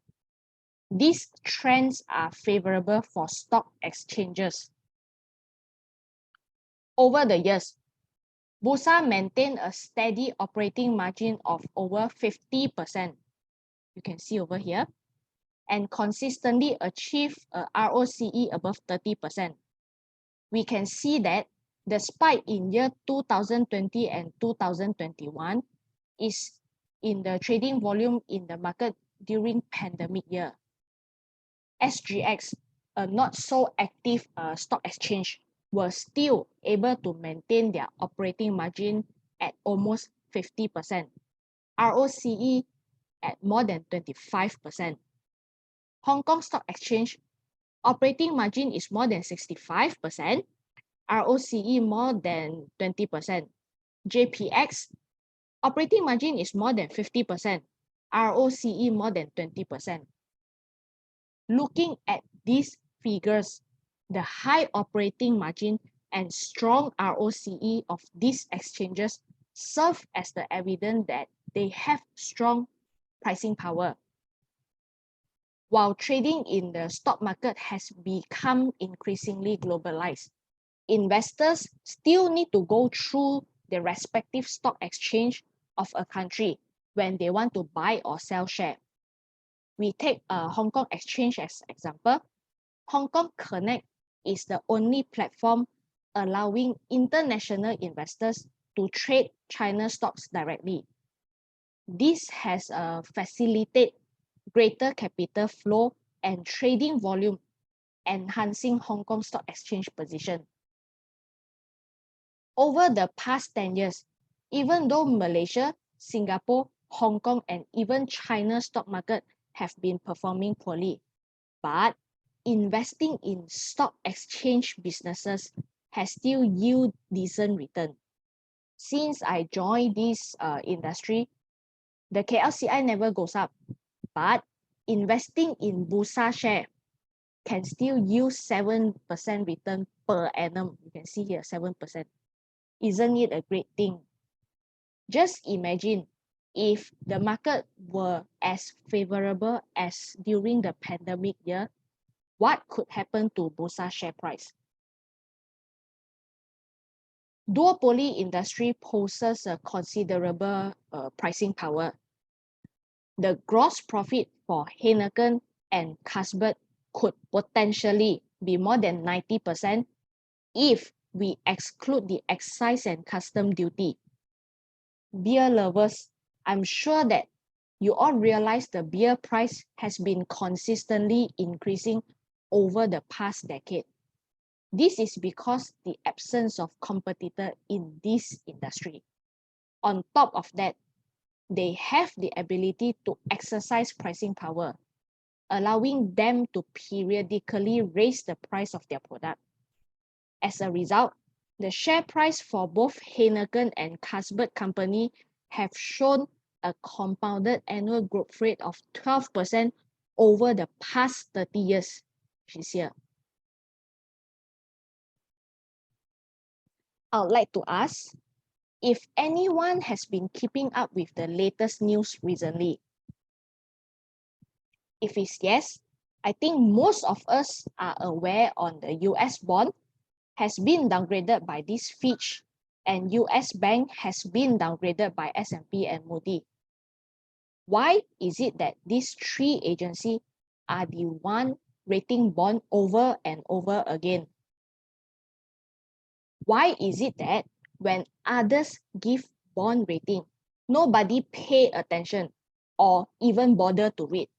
These trends are favorable for stock exchanges. Over the years, Bursa maintained a steady operating margin of over 50%. You can see over here, and consistently achieved a ROCE above 30%. We can see that the spike in year 2020 and 2021 is in the trading volume in the market during pandemic year. SGX, a not so active stock exchange, were still able to maintain their operating margin at almost 50%, ROCE at more than 25%. Hong Kong Stock Exchange operating margin is more than 65%, ROCE more than 20%. JPX operating margin is more than 50%, ROCE more than 20%. Looking at these figures, the high operating margin and strong ROCE of these exchanges serve as the evidence that they have strong pricing power. While trading in the stock market has become increasingly globalized, investors still need to go through the respective stock exchange of a country when they want to buy or sell share. We take Hong Kong Exchange as example. Hong Kong Connect is the only platform allowing international investors to trade China stocks directly. This has facilitated greater capital flow and trading volume, enhancing Hong Kong Stock Exchange position. Over the past 10 years, even though Malaysia, Singapore, Hong Kong, and even China stock market have been performing poorly, but investing in stock exchange businesses has still yield decent return. Since I joined this industry, the KLCI never goes up, but investing in Bursa share can still yield 7% return per annum. You can see here 7%. Isn't it a great thing? Just imagine if the market were as favorable as during the pandemic year, what could happen to Bursa share price? Duopoly industry poses a considerable pricing power. The gross profit for Heineken and Carlsberg could potentially be more than 90% if we exclude the excise and custom duty. Beer lovers, I'm sure that you all realize the beer price has been consistently increasing over the past decade. This is because the absence of competitor in this industry. On top of that, they have the ability to exercise pricing power, allowing them to periodically raise the price of their product. As a result, the share price for both Heineken and Carlsberg Company have shown a compounded annual growth rate of 12% over the past 30 years, which is here. I would like to ask if anyone has been keeping up with the latest news recently. If it's yes, I think most of us are aware on the US bond has been downgraded by this Fitch, and US Bank has been downgraded by S&P and Moody. Why is it that these three agencies are the one rating bond over and over again? Why is it that when others give bond rating, nobody pay attention or even bother to read?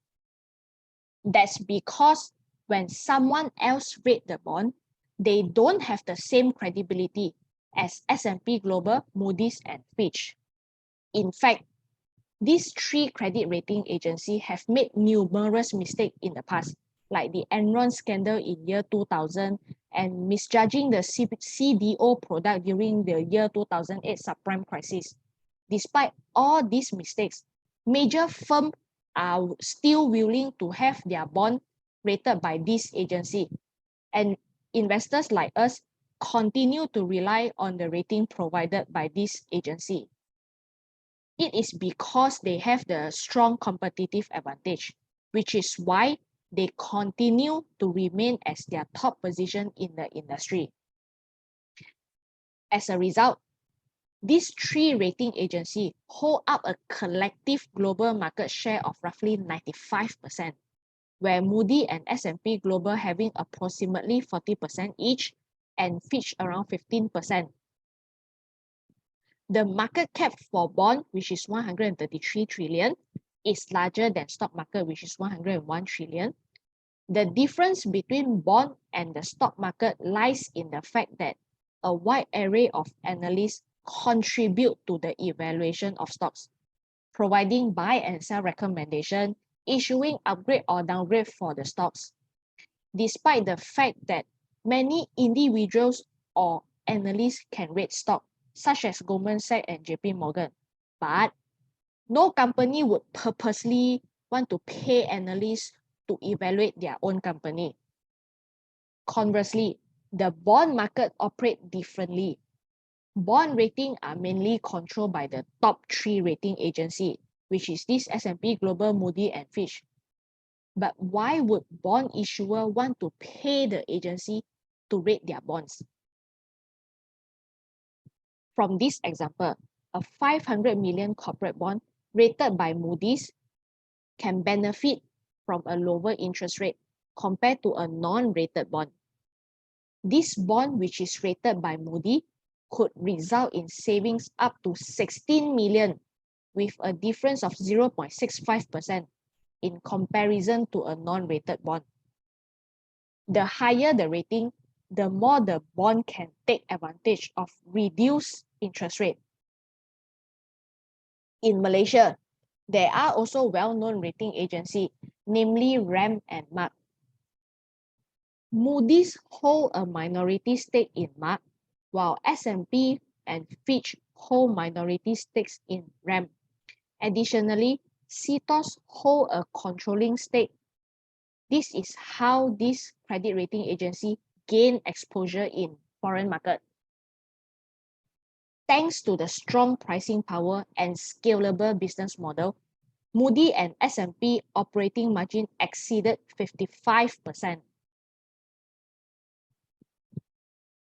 That's because when someone else rate the bond, they don't have the same credibility as S&P Global, Moody's, and Fitch. In fact, these three credit rating agencies have made numerous mistakes in the past, like the Enron scandal in year 2000 and misjudging the CDO product during the year 2008 subprime crisis. Despite all these mistakes, major firms are still willing to have their bond rated by this agency, and investors like us continue to rely on the rating provided by this agency. It is because they have the strong competitive advantage, which is why they continue to remain as their top position in the industry. As a result, these three rating agencies hold up a collective global market share of roughly 95%, where Moody and S&P Global having approximately 40% each, and Fitch around 15%. The market cap for bond, which is 133 trillion, is larger than stock market, which is 101 trillion. The difference between bond and the stock market lies in the fact that a wide array of analysts contribute to the evaluation of stocks, providing buy and sell recommendation, issuing upgrade or downgrade for the stocks. Despite the fact that many individuals or analysts can rate stock, such as Goldman Sachs and JP Morgan, but no company would purposely want to pay analysts to evaluate their own company. Conversely, the bond market operates differently. Bond ratings are mainly controlled by the top three rating agencies, which is this S&P Global, Moody, and Fitch. But why would bond issuer want to pay the agency to rate their bonds? From this example, a 500 million corporate bond rated by Moody's can benefit from a lower interest rate compared to a non-rated bond. This bond, which is rated by Moody, could result in savings up to 16 million with a difference of 0.65% in comparison to a non-rated bond. The higher the rating, the more the bond can take advantage of reduced interest rate. In Malaysia, there are also well-known rating agencies, namely RAM and Mark. Moody's hold a minority stake in Mark, while S&P and Fitch hold minority stakes in RAM. Additionally, CITOS hold a controlling stake. This is how this credit rating agency gain exposure in foreign market. Thanks to the strong pricing power and scalable business model, Moody and S&P operating margin exceeded 55%.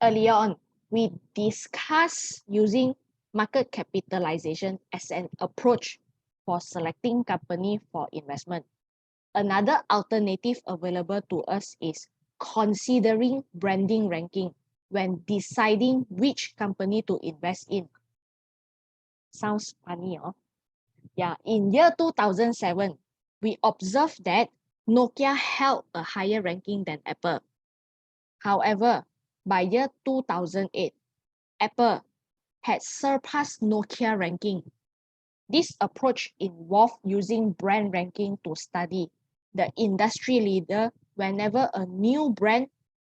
Earlier on, we discussed using market capitalization as an approach for selecting company for investment. Another alternative available to us is considering branding ranking when deciding which company to invest in. Sounds funny, huh? Yeah, in year 2007, we observed that Nokia held a higher ranking than Apple. However, by year 2008, Apple had surpassed Nokia ranking. This approach involved using brand ranking to study the industry leader whenever a new brand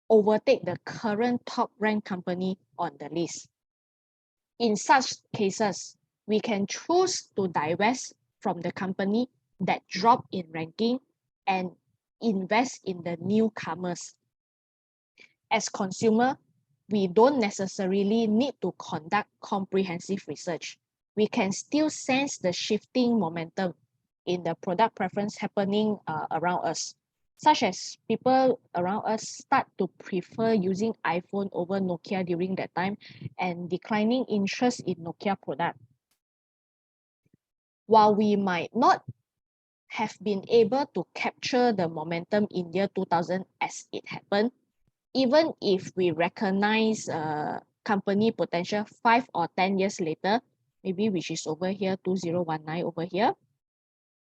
overtake the current top ranked company on the list. In such cases, we can choose to divest from the company that drop in ranking and invest in the newcomers. As consumer, we don't necessarily need to conduct comprehensive research. We can still sense the shifting momentum in the product preference happening around us, such as people around us start to prefer using iPhone over Nokia during that time and declining interest in Nokia product. While we might not have been able to capture the momentum in year 2000 as it happened, even if we recognize company potential 5 or 10 years later, maybe which is over here, 2019 over here,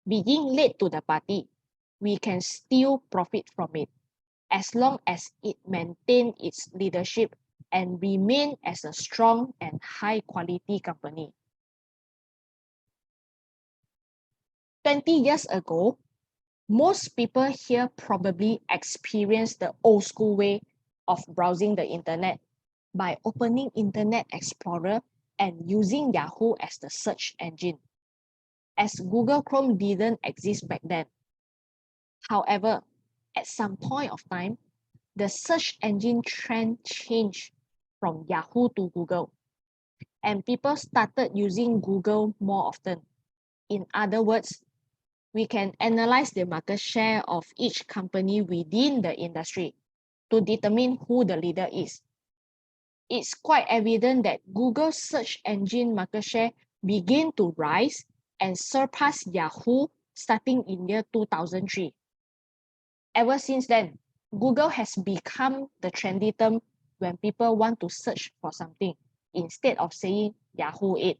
being late to the party, we can still profit from it as long as it maintains its leadership and remain as a strong and high quality company. 20 years ago, most people here probably experienced the old school way of browsing the internet by opening Internet Explorer and using Yahoo as the search engine, as Google Chrome didn't exist back then. However, at some point of time, the search engine trend changed from Yahoo to Google, and people started using Google more often. In other words, we can analyze the market share of each company within the industry to determine who the leader is. It's quite evident that Google's search engine market share began to rise and surpass Yahoo starting in year 2003. Ever since then, Google has become the trendy term when people want to search for something instead of saying Yahoo it.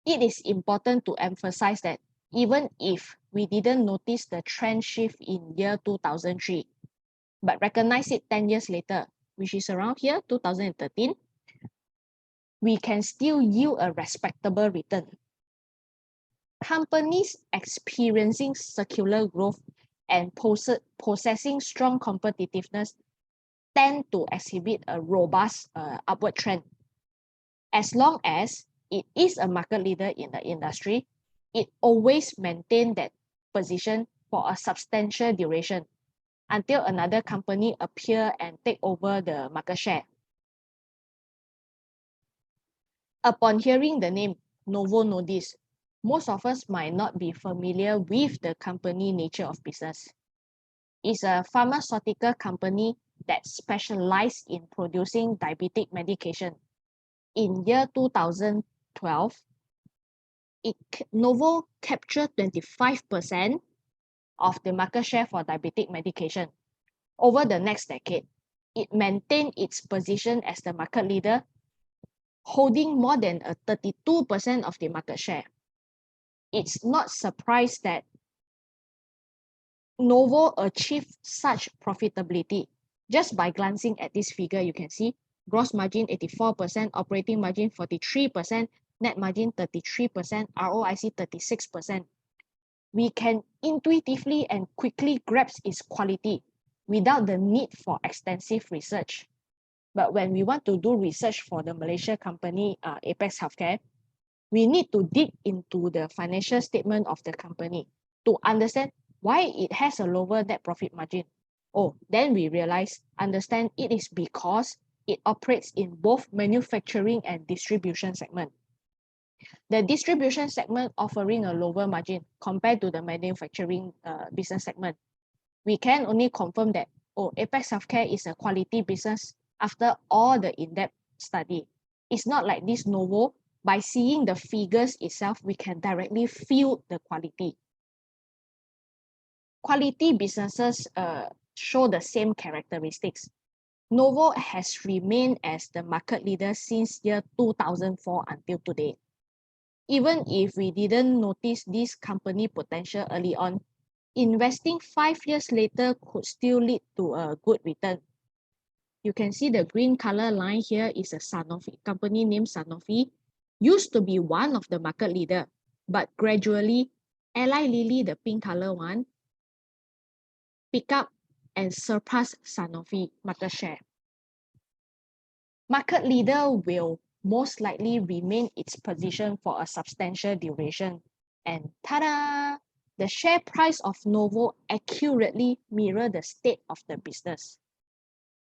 It is important to emphasize that even if we didn't notice the trend shift in year 2003, but recognize it 10 years later, which is around here, 2013, we can still yield a respectable return. Companies experiencing circular growth and possessing strong competitiveness tend to exhibit a robust upward trend. As long as it is a market leader in the industry, it always maintains that position for a substantial duration until another company appear and take over the market share. Upon hearing the name Novo Nordisk, most of us might not be familiar with the company nature of business. It's a pharmaceutical company that specializes in producing diabetic medication. In year 2012, Novo captured 25% of the market share for diabetic medication. Over the next decade, it maintained its position as the market leader, holding more than 32% of the market share. It's not surprised that Novo achieved such profitability. Just by glancing at this figure, you can see gross margin 84%, operating margin 43%, net margin 33%, ROIC 36%. We can intuitively and quickly grasp its quality without the need for extensive research. But when we want to do research for the Malaysia company, Apex Healthcare, we need to dig into the financial statement of the company to understand why it has a lower net profit margin. Then we understand it is because it operates in both manufacturing and distribution segment. The distribution segment offering a lower margin compared to the manufacturing business segment. We can only confirm that Apex Healthcare is a quality business after all the in-depth study. It's not like this Novo. By seeing the figures itself, we can directly feel the quality. Quality businesses show the same characteristics. Novo has remained as the market leader since year 2004 until today. Even if we didn't notice this company potential early on, investing 5 years later could still lead to a good return. You can see the green color line here is a Sanofi, company named Sanofi, used to be one of the market leader, but gradually, Eli Lilly, the pink color one, pick up and surpass Sanofi market share. Market leader will most likely remain its position for a substantial duration. And ta-da! The share price of Novo accurately mirror the state of the business.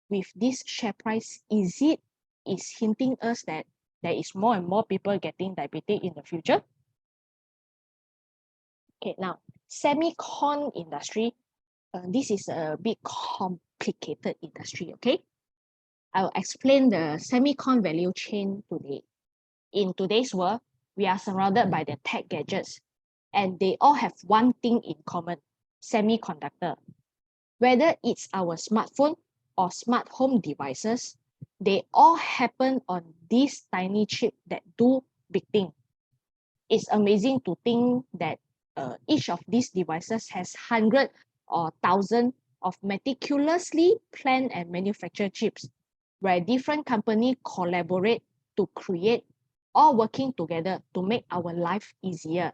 With this share price, is hinting us that there is more and more people getting diabetic in the future? Okay, now, semicon industry, this is a bit complicated industry, okay? I'll explain the semicon value chain today. In today's world, we are surrounded by the tech gadgets, and they all have one thing in common, semiconductor. Whether it's our smartphone or smart home devices, they all happen on this tiny chip that do big thing. It's amazing to think that each of these devices has hundreds or thousands of meticulously planned and manufactured chips, where different companies collaborate to create, all working together to make our life easier.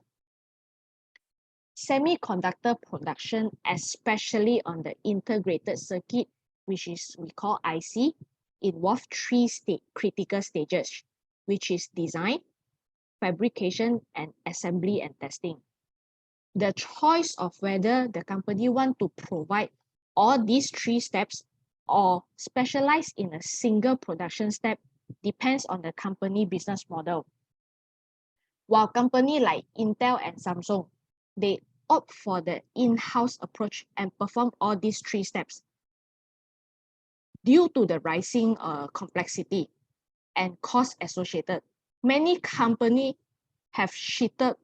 Semiconductor production, especially on the integrated circuit, which is we call IC, involve three critical stages, which is design, fabrication, and assembly and testing. The choice of whether the company want to provide all these three steps or specialize in a single production step depends on the company business model. While companies like Intel and Samsung, they opt for the in-house approach and perform all these three steps. Due to the rising complexity and cost associated, many companies have shifted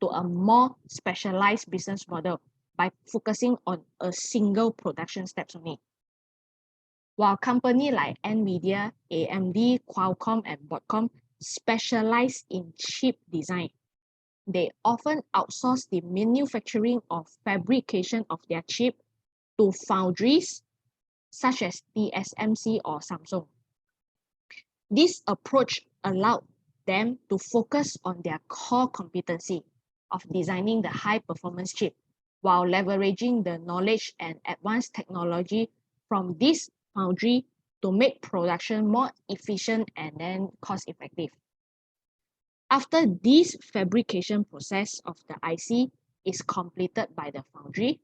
to a more specialized business model by focusing on a single production steps only. While companies like NVIDIA, AMD, Qualcomm, and Broadcom specialize in chip design, they often outsource the manufacturing or fabrication of their chip to foundries such as TSMC or Samsung. This approach allowed them to focus on their core competency of designing the high-performance chip while leveraging the knowledge and advanced technology from this foundry to make production more efficient and then cost-effective. After this fabrication process of the IC is completed by the foundry,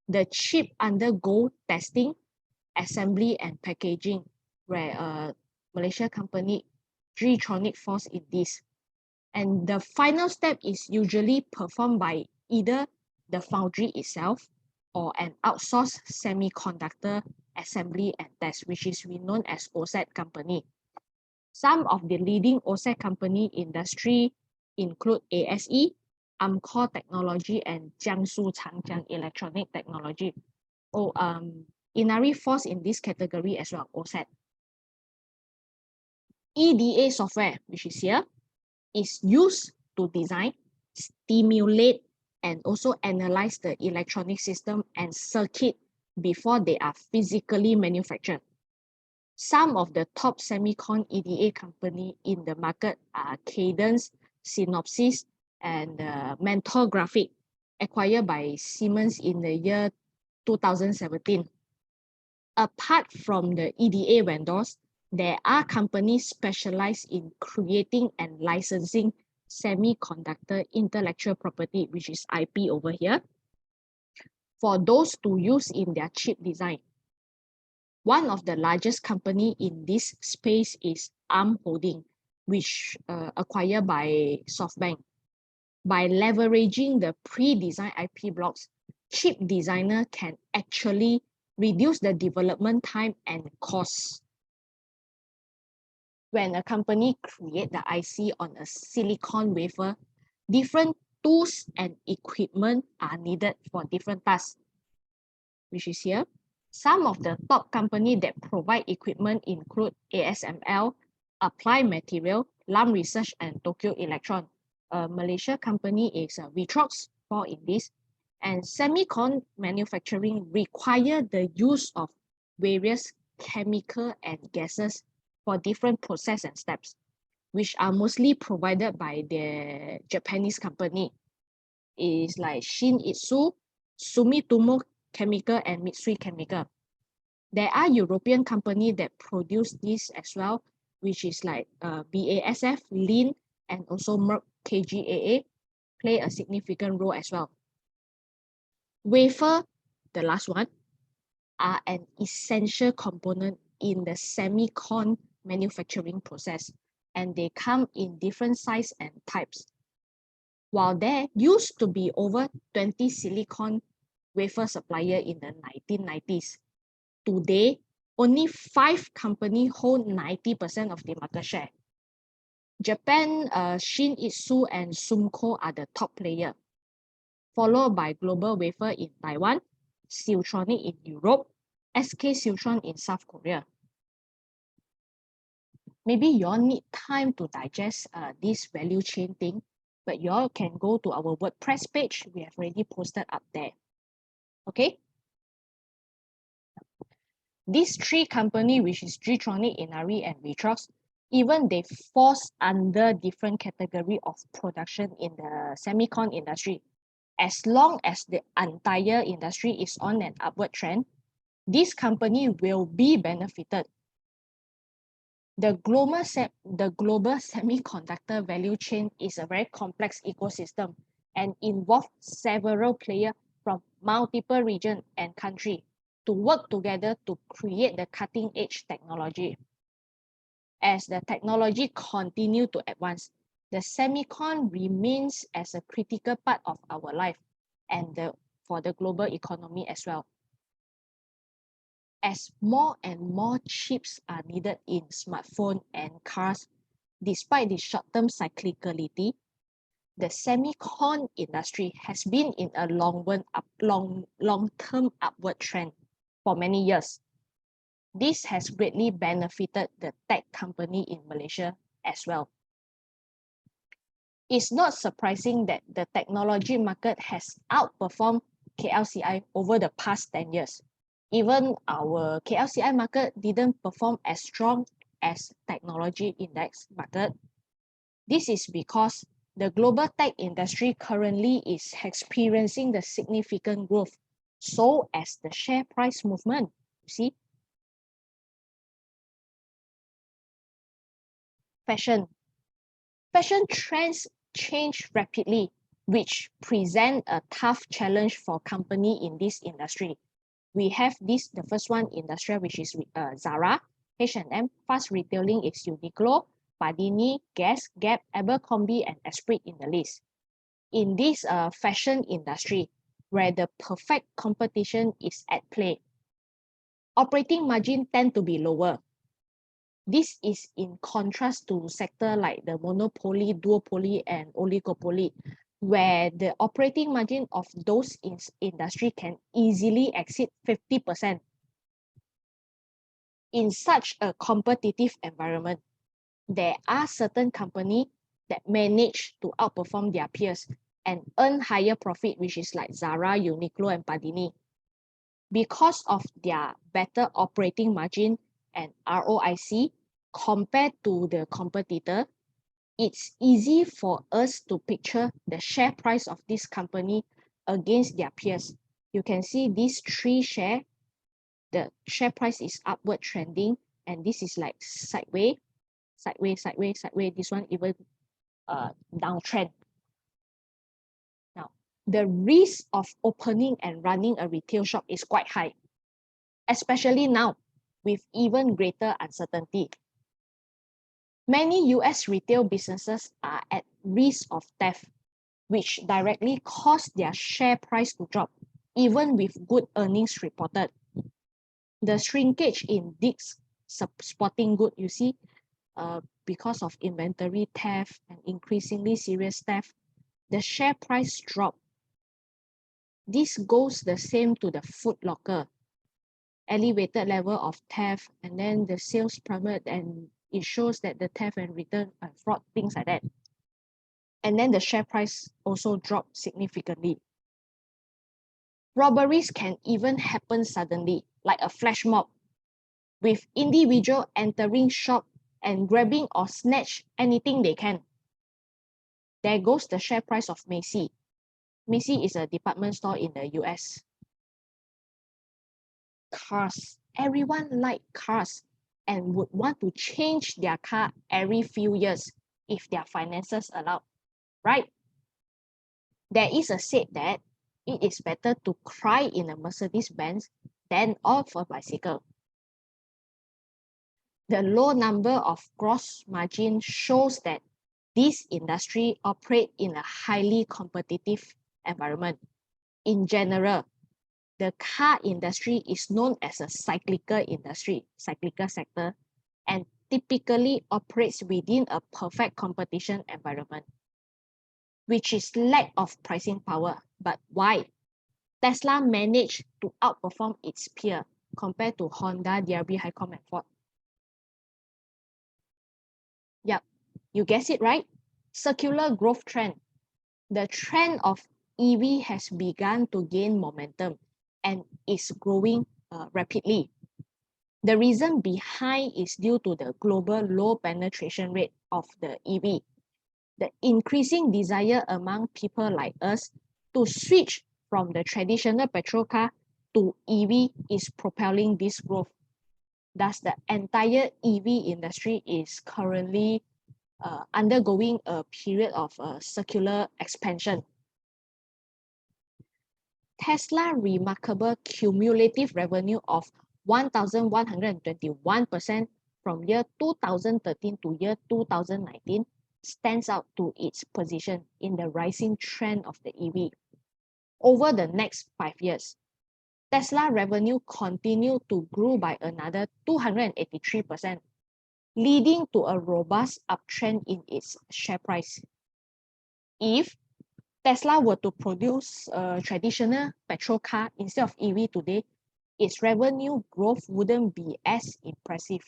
the chip undergo testing, assembly, and packaging, where a Malaysia company, G-Tronic, falls in this. And the final step is usually performed by either the foundry itself or an outsourced semiconductor assembly and test, which is known as OSAT company. Some of the leading OSAT company industry include ASE, Amkor Technology, and Jiangsu Changjiang Electronic Technology. Inari falls in this category as well, OSAT. EDA software, which is here, is used to design, stimulate, and also analyze the electronic system and circuit before they are physically manufactured. Some of the top semicon EDA company in the market are Cadence, Synopsys, and Mentor Graphics, acquired by Siemens in the year 2017. Apart from the EDA vendors, there are companies specialized in creating and licensing semiconductor intellectual property, which is IP over here, for those to use in their chip design. One of the largest company in this space is ARM Holding, which acquired by SoftBank. By leveraging the pre-designed IP blocks, chip designer can actually reduce the development time and costs. When a company creates the IC on a silicon wafer, different tools and equipment are needed for different tasks, which is here. Some of the top companies that provide equipment include ASML, Applied Material, Lam Research, and Tokyo Electron. A Malaysia company is Vitrox, for in this. And semicon manufacturing require the use of various chemical and gases for different process and steps, which are mostly provided by the Japanese company. It is like Shin-Etsu, Sumitomo Chemical, and Mitsui Chemical. There are European companies that produce this as well, which is like BASF, Lin, and also Merck KGaA, play a significant role as well. Wafer, the last one, are an essential component in the semicon manufacturing process, and they come in different size and types. While there used to be over 20 silicon wafer supplier in the 1990s, today only 5 companies hold 90% of the market share. Japan, Shin-Etsu and Sumco are the top player, followed by Global Wafer in Taiwan, Siltronic in Europe, SK Siltron in South Korea. Maybe you all need time to digest this value chain thing, but you all can go to our WordPress page. We have already posted up there. Okay? These 3 companies, which is Gtronic, Inari, and Vitrox, even they falls under different category of production in the semicon industry. As long as the entire industry is on an upward trend, this company will be benefited. The global semiconductor value chain is a very complex ecosystem and involves several players from multiple regions and countries to work together to create the cutting-edge technology. As the technology continues to advance, the semicon remains as a critical part of our life and for the global economy as well. As more and more chips are needed in smartphones and cars, despite the short-term cyclicality, the semicon industry has been in a long-term upward trend for many years. This has greatly benefited the tech company in Malaysia as well. It's not surprising that the technology market has outperformed KLCI over the past 10 years. Even our KLCI market didn't perform as strong as technology index market. This is because the global tech industry currently is experiencing the significant growth, so as the share price movement. See? Fashion. Fashion trends change rapidly, which present a tough challenge for company in this industry. We have the first one, industrial, which is Zara, H&M, fast retailing is Uniqlo, Padini, Guess, Gap, Abercrombie, and Esprit in the list. In this fashion industry, where the perfect competition is at play, operating margin tend to be lower. This is in contrast to sector like the monopoly, duopoly, and oligopoly, where the operating margin of those industry can easily exceed 50%. In such a competitive environment, there are certain companies that manage to outperform their peers and earn higher profit, which is like Zara, Uniqlo, and Padini. Because of their better operating margin and ROIC compared to the competitor, it's easy for us to picture the share price of this company against their peers. You can see these 3 shares, the share price is upward trending, and this is like sideways. This one even downtrend. Now, the risk of opening and running a retail shop is quite high, especially now with even greater uncertainty. Many US retail businesses are at risk of theft, which directly cause their share price to drop, even with good earnings reported. The shrinkage in Dick's Sporting Goods, you see, because of inventory theft and increasingly serious theft, the share price dropped. This goes the same to the Foot Locker. Elevated level of theft, and then the sales plummet, and it shows that the theft and return and fraud, things like that. And then the share price also dropped significantly. Robberies can even happen suddenly, like a flash mob, with individual entering shop and grabbing or snatch anything they can. There goes the share price of Macy. Macy is a department store in the US. Cars. Everyone likes cars. and would want to change their car every few years if their finances allow, right? There is a said that it is better to cry in a Mercedes-Benz than of a bicycle. The low number of gross margin shows that this industry operate in a highly competitive environment. In general, the car industry is known as a cyclical industry, cyclical sector, and typically operates within a perfect competition environment, which is lack of pricing power. But why? Tesla managed to outperform its peer compared to Honda, DRB, Hycom, and Ford. Yep, you guessed it right. Circular growth trend. The trend of EV has begun to gain momentum and is growing rapidly. The reason behind is due to the global low penetration rate of the EV. The increasing desire among people like us to switch from the traditional petrol car to EV is propelling this growth. Thus, the entire EV industry is currently undergoing a period of circular expansion. Tesla remarkable cumulative revenue of 1,121% from year 2013 to year 2019 stands out to its position in the rising trend of the EV. Over the next 5 years, Tesla revenue continued to grow by another 283%, leading to a robust uptrend in its share price. If Tesla were to produce a traditional petrol car instead of EV today, its revenue growth wouldn't be as impressive.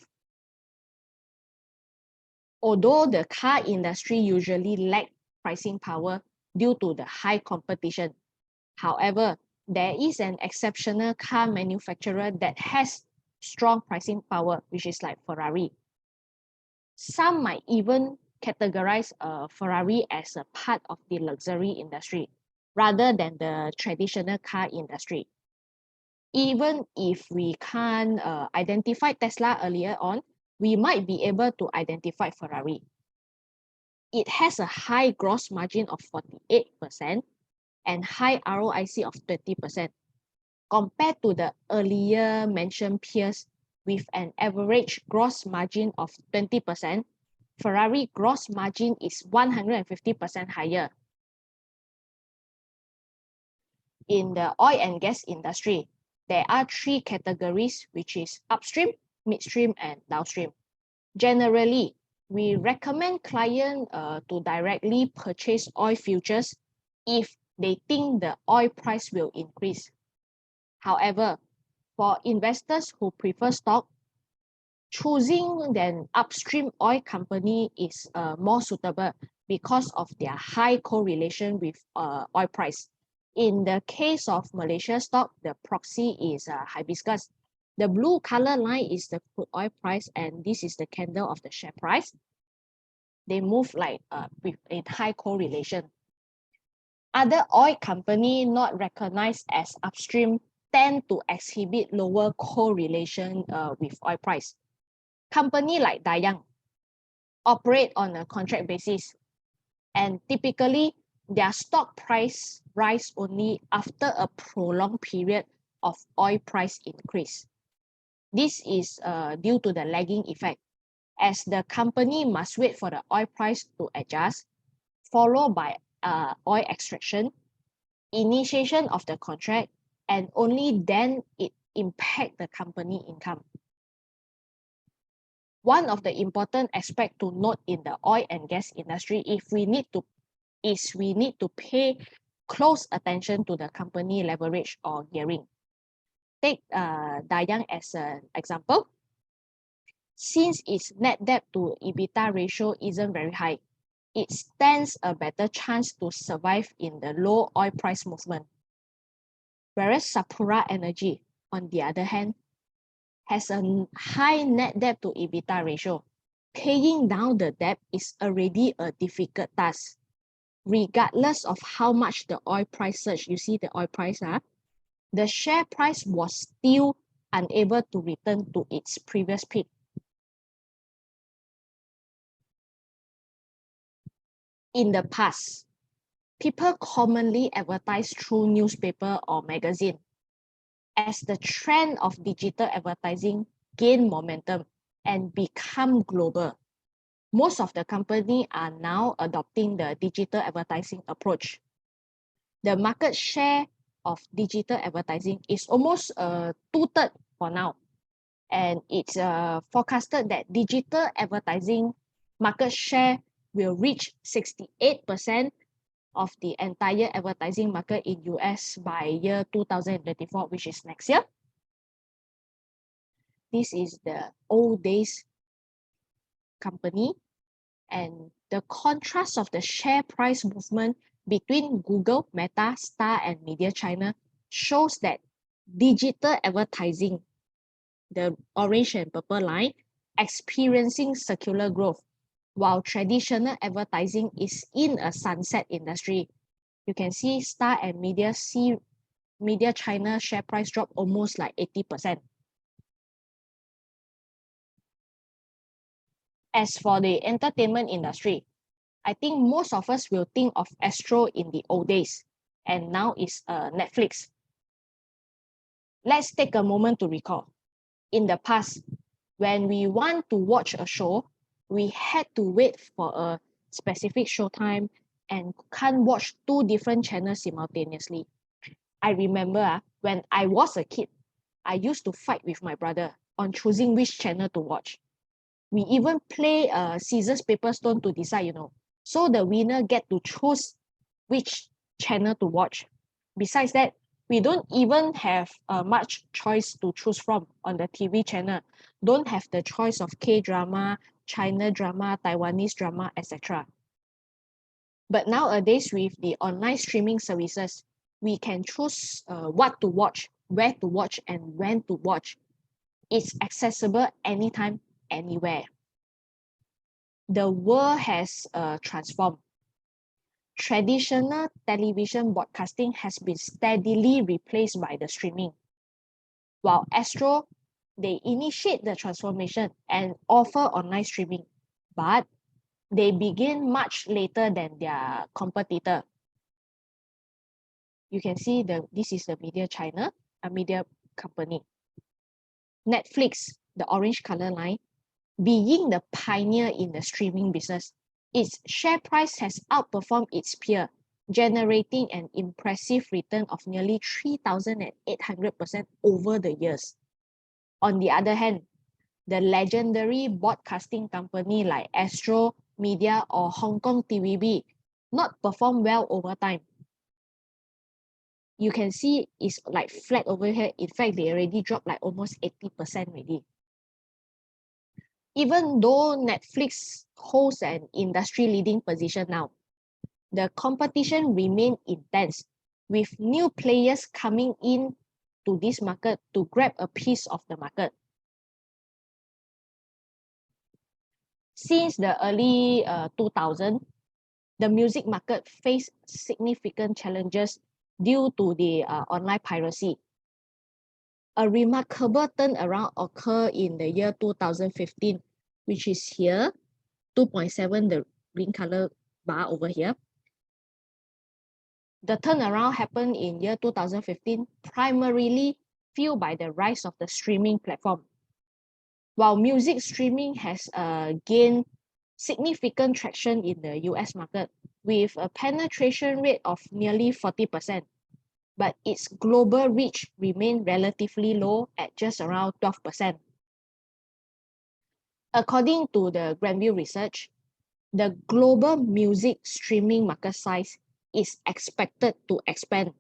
Although the car industry usually lacks pricing power due to the high competition, however, there is an exceptional car manufacturer that has strong pricing power, which is like Ferrari. Some might even categorize Ferrari as a part of the luxury industry rather than the traditional car industry. Even if we can't identify Tesla earlier on, we might be able to identify Ferrari. It has a high gross margin of 48% and high ROIC of 20%, compared to the earlier mentioned peers with an average gross margin of 20%. Ferrari gross margin is 150% higher. In the oil and gas industry, there are 3 categories, which is upstream, midstream, and downstream. Generally, we recommend clients to directly purchase oil futures if they think the oil price will increase. However, for investors who prefer stock, choosing an upstream oil company is more suitable because of their high correlation with oil price. In the case of Malaysia stock, the proxy is Hibiscus. The blue color line is the crude oil price, and this is the candle of the share price. They move like with a high correlation. Other oil companies not recognized as upstream tend to exhibit lower correlation with oil price. Company like Dayang operate on a contract basis, and typically their stock price rise only after a prolonged period of oil price increase. This is due to the lagging effect, as the company must wait for the oil price to adjust, followed by oil extraction, initiation of the contract, and only then it impact the company income. One of the important aspects to note in the oil and gas industry we need to pay close attention to the company leverage or gearing. Take Dayang as an example. Since its net debt to EBITDA ratio isn't very high, it stands a better chance to survive in the low oil price movement. Whereas Sapura Energy, on the other hand, has a high net debt to EBITDA ratio. Paying down the debt is already a difficult task. Regardless of how much the oil price surge, you see the oil price, the share price was still unable to return to its previous peak. In the past, people commonly advertise through newspaper or magazine. As the trend of digital advertising gain momentum and become global, most of the company are now adopting the digital advertising approach. The market share of digital advertising is almost 2/3 for now. And it's forecasted that digital advertising market share will reach 68% of the entire advertising market in US by year 2024, which is next year. This is the old days company, and the contrast of the share price movement between Google, Meta, Star, and Media China shows that digital advertising, the orange and purple line, experiencing circular growth, while traditional advertising is in a sunset industry. You can see Star and Media China share price drop almost like 80%. As for the entertainment industry, I think most of us will think of Astro in the old days, and now it's Netflix. Let's take a moment to recall. In the past, when we want to watch a show, we had to wait for a specific showtime and can't watch 2 different channels simultaneously. I remember when I was a kid, I used to fight with my brother on choosing which channel to watch. We even play scissors, paper, stone to decide, so the winner get to choose which channel to watch. Besides that, we don't even have much choice to choose from on the TV channel. Don't have the choice of K-drama, China drama, Taiwanese drama, etc. But nowadays, with the online streaming services, we can choose what to watch, where to watch, and when to watch. It's accessible anytime, anywhere. The world has transformed. Traditional television broadcasting has been steadily replaced by the streaming. While Astro, they initiate the transformation and offer online streaming, but they begin much later than their competitor. You can see this is the Media China, a media company. Netflix, the orange color line, being the pioneer in the streaming business, its share price has outperformed its peer, generating an impressive return of nearly 3,800% over the years. On the other hand, the legendary broadcasting company like Astro, Media, or Hong Kong TVB not perform well over time. You can see it's like flat over here. In fact, they already dropped like almost 80% already. Even though Netflix holds an industry-leading position now, the competition remains intense, with new players coming in to this market to grab a piece of the market. Since the early 2000s, the music market faced significant challenges due to the online piracy. A remarkable turnaround occurred in the year 2015, which is here, 2.7, the green color bar over here. The turnaround happened in year 2015, primarily fueled by the rise of the streaming platform. While music streaming has gained significant traction in the US market with a penetration rate of nearly 40%, but its global reach remained relatively low at just around 12%. According to the Granville research, the global music streaming market size is expected to expand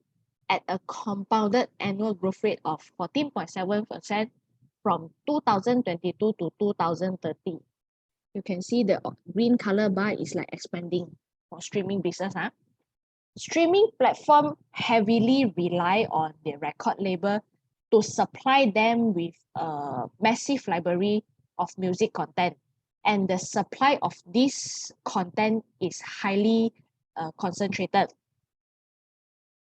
at a compounded annual growth rate of 14.7% from 2022 to 2030. You can see the green color bar is like expanding for streaming business. Streaming platform heavily rely on the record label to supply them with a massive library of music content, and the supply of this content is highly concentrated.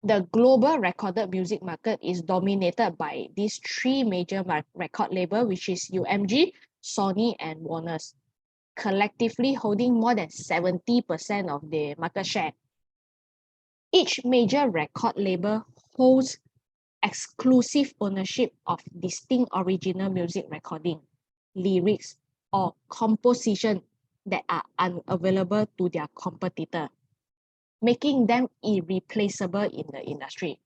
The global recorded music market is dominated by these 3 major record labels, which is UMG, Sony, and Warner's. collectively holding more than 70% of the market share. Each major record label holds exclusive ownership of distinct original music recording, lyrics, or composition that are unavailable to their competitor, making them irreplaceable in the industry.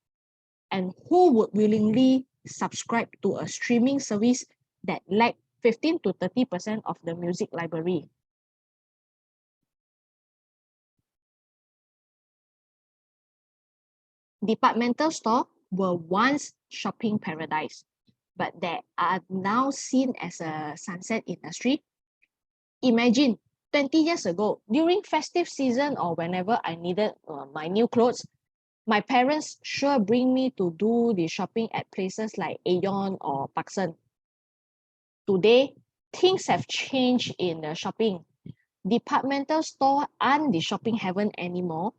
And who would willingly subscribe to a streaming service that lack 15 to 30% of the music library? Departmental stores were once shopping paradise, but they are now seen as a sunset industry. Imagine 20 years ago, during festive season or whenever I needed my new clothes, my parents sure bring me to do the shopping at places like Aeon or Parkson. Today, things have changed in the shopping. Departmental stores aren't the shopping heaven anymore,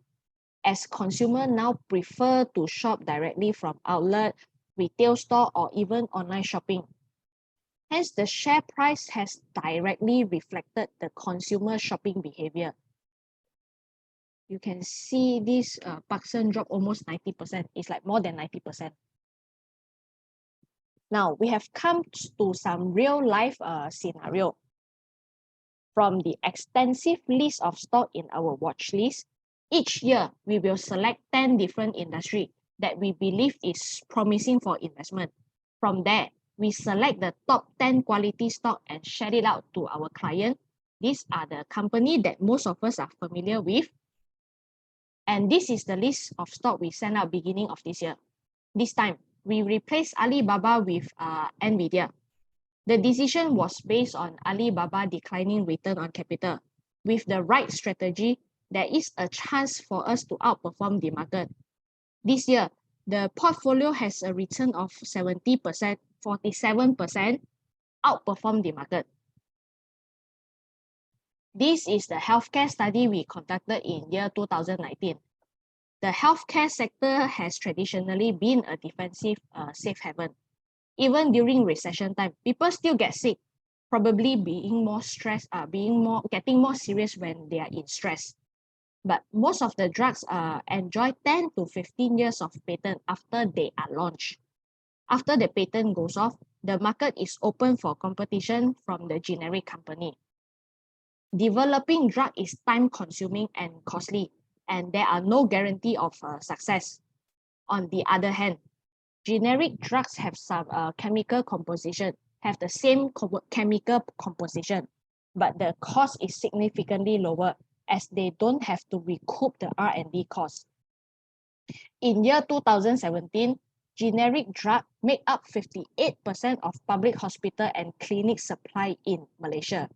as consumers now prefer to shop directly from outlet, retail store, or even online shopping. Hence, the share price has directly reflected the consumer shopping behavior. You can see this Parkson drop almost 90%. It's like more than 90%. Now, we have come to some real life scenario. From the extensive list of stock in our watch list, each year we will select 10 different industries that we believe is promising for investment. From there, we select the top 10 quality stock and share it out to our client. These are the companies that most of us are familiar with. And this is the list of stock we sent out beginning of this year. This time, we replaced Alibaba with NVIDIA. The decision was based on Alibaba declining return on capital. With the right strategy, there is a chance for us to outperform the market. This year, the portfolio has a return of 70%, 47%, outperform the market. This is the healthcare study we conducted in year 2019. The healthcare sector has traditionally been a defensive safe haven. Even during recession time, people still get sick, probably being more stressed, getting more serious when they are in stress. But most of the drugs enjoy 10 to 15 years of patent after they are launched. After the patent goes off, the market is open for competition from the generic company. Developing drug is time-consuming and costly, and there are no guarantee of success. On the other hand, generic drugs have some chemical composition, have the same chemical composition, but the cost is significantly lower as they don't have to recoup the R&D costs. In year 2017, generic drug made up 58% of public hospital and clinic supply in Malaysia.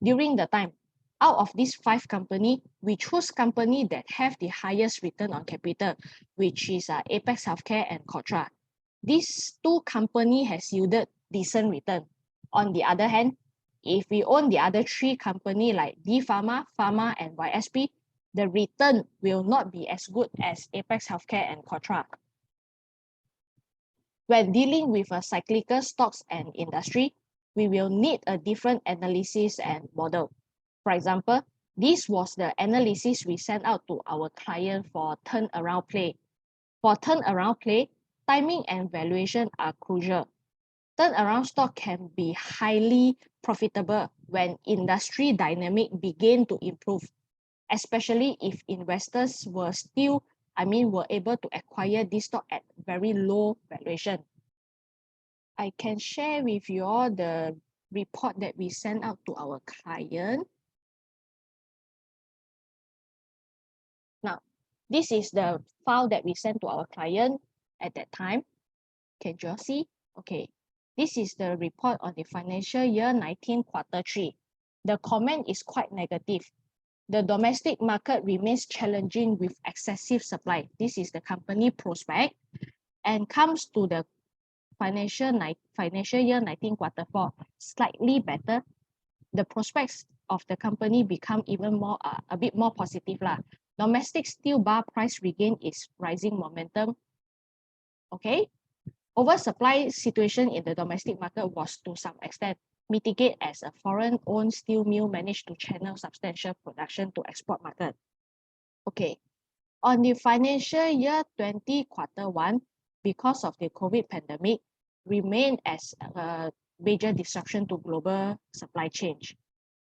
During the time, out of these 5 companies, we chose companies that have the highest return on capital, which is Apex Healthcare and Cotra. These 2 companies has yielded decent return. On the other hand, if we own the other 3 companies like D Pharma, Pharma, and YSP, the return will not be as good as Apex Healthcare and Cotra. When dealing with cyclical stocks and industry, we will need a different analysis and model. For example, this was the analysis we sent out to our client for turnaround play. For turnaround play, timing and valuation are crucial. Turnaround stock can be highly profitable when industry dynamic begin to improve, especially if investors were able to acquire this stock at very low valuation. I can share with you all the report that we sent out to our client. Now, this is the file that we sent to our client at that time. Can you all see? Okay. This is the report on the financial year 19 quarter 3. The comment is quite negative. The domestic market remains challenging with excessive supply. This is the company prospect, and comes to the financial year 19 quarter 4, slightly better. The prospects of the company become even more a bit more positive lah. Domestic steel bar price regain its rising momentum. Okay. Oversupply situation in the domestic market was to some extent mitigate as a foreign-owned steel mill managed to channel substantial production to export market. Okay, on the financial year 20 quarter 1, because of the COVID pandemic, remained as a major disruption to global supply chain.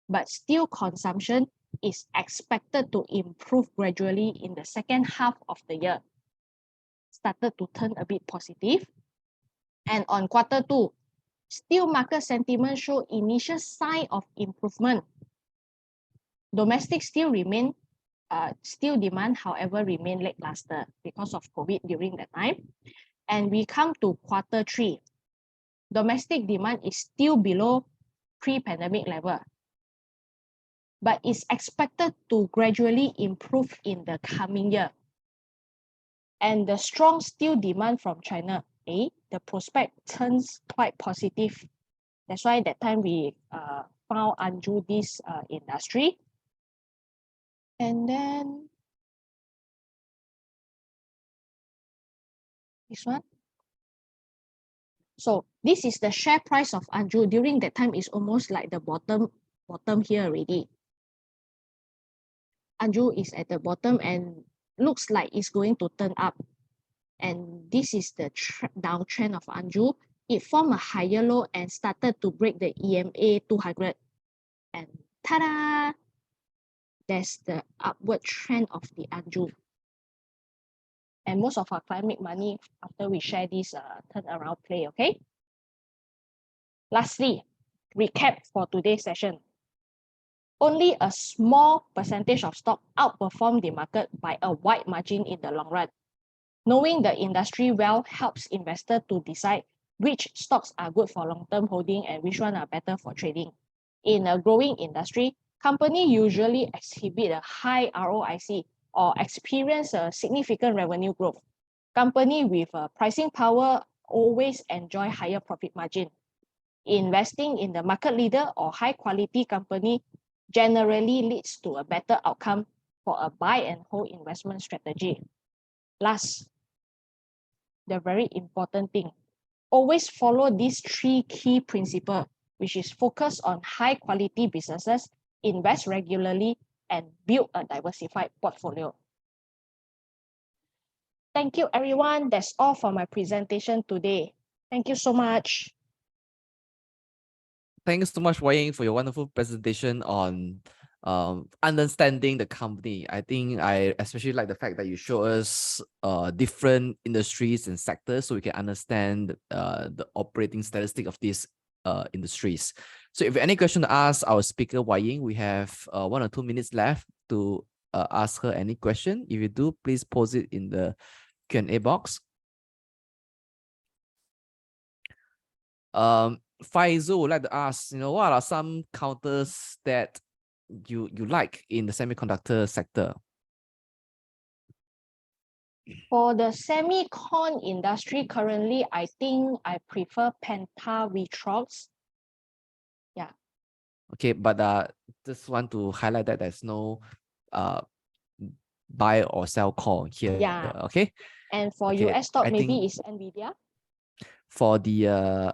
But steel consumption is expected to improve gradually in the second half of the year. Started to turn a bit positive. And on quarter 2, steel market sentiment show initial sign of improvement. Domestic steel demand, however, remained lackluster because of COVID during that time. And we come to quarter 3. Domestic demand is still below pre-pandemic level, but is expected to gradually improve in the coming year. And the strong steel demand from China, the prospect turns quite positive. That's why that time we found Anju this industry. And then this one. So this is the share price of Anju. During that time is almost like the bottom here already. Anju is at the bottom and looks like it's going to turn up. And this is the downtrend of Anju. It formed a higher low and started to break the EMA 200. And ta-da! That's the upward trend of the Anju. And most of our clients make money after we share this turnaround play, okay? Lastly, recap for today's session. Only a small percentage of stock outperform the market by a wide margin in the long run. Knowing the industry well helps investors to decide which stocks are good for long-term holding and which one are better for trading. In a growing industry, companies usually exhibit a high ROIC or experience a significant revenue growth. Companies with pricing power always enjoy higher profit margin. Investing in the market leader or high-quality company generally leads to a better outcome for a buy and hold investment strategy. Last, the very important thing, always follow these 3 key principles, which is focus on high-quality businesses, invest regularly, and build a diversified portfolio. Thank you, everyone. That's all for my presentation today. Thank you so much. Thanks so much, Wai Ying, for your wonderful presentation on understanding the company. I think I especially like the fact that you show us different industries and sectors so we can understand the operating statistic of these industries. So if you have any question to ask our speaker, Wai Ying, we have 1 or 2 minutes left to ask her any question. If you do, please post it in the Q&A box. Faisal would like to ask, what are some counters that you like in the semiconductor sector? For the semicon industry, currently, I think I prefer Penta Vitrox. Yeah. Okay, but just want to highlight that there's no buy or sell call here. Yeah. Okay. And for US stock, maybe it's NVIDIA. For the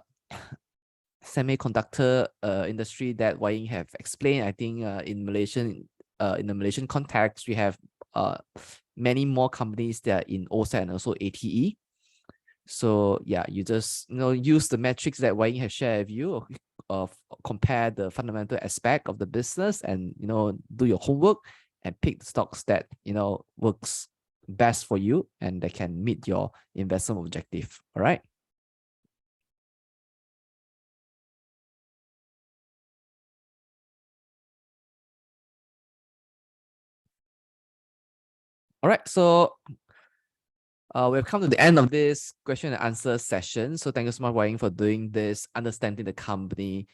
semiconductor industry that Wai Ying have explained, I think in the Malaysian context, we have many more companies that are in OSAT and also ATE. So yeah, you just use the metrics that Wai Ying have shared with you, compare the fundamental aspect of the business, and do your homework and pick the stocks that works best for you and that can meet your investment objective. All right. All right, so we've come to the end of this question and answer session. So thank you so much, Wai Ying, for doing this, understanding the company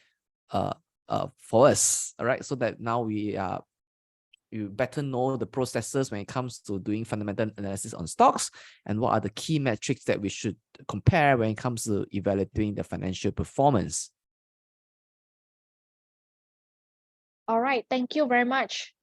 for us. All right, so that now you better know the processes when it comes to doing fundamental analysis on stocks and what are the key metrics that we should compare when it comes to evaluating the financial performance. All right, thank you very much.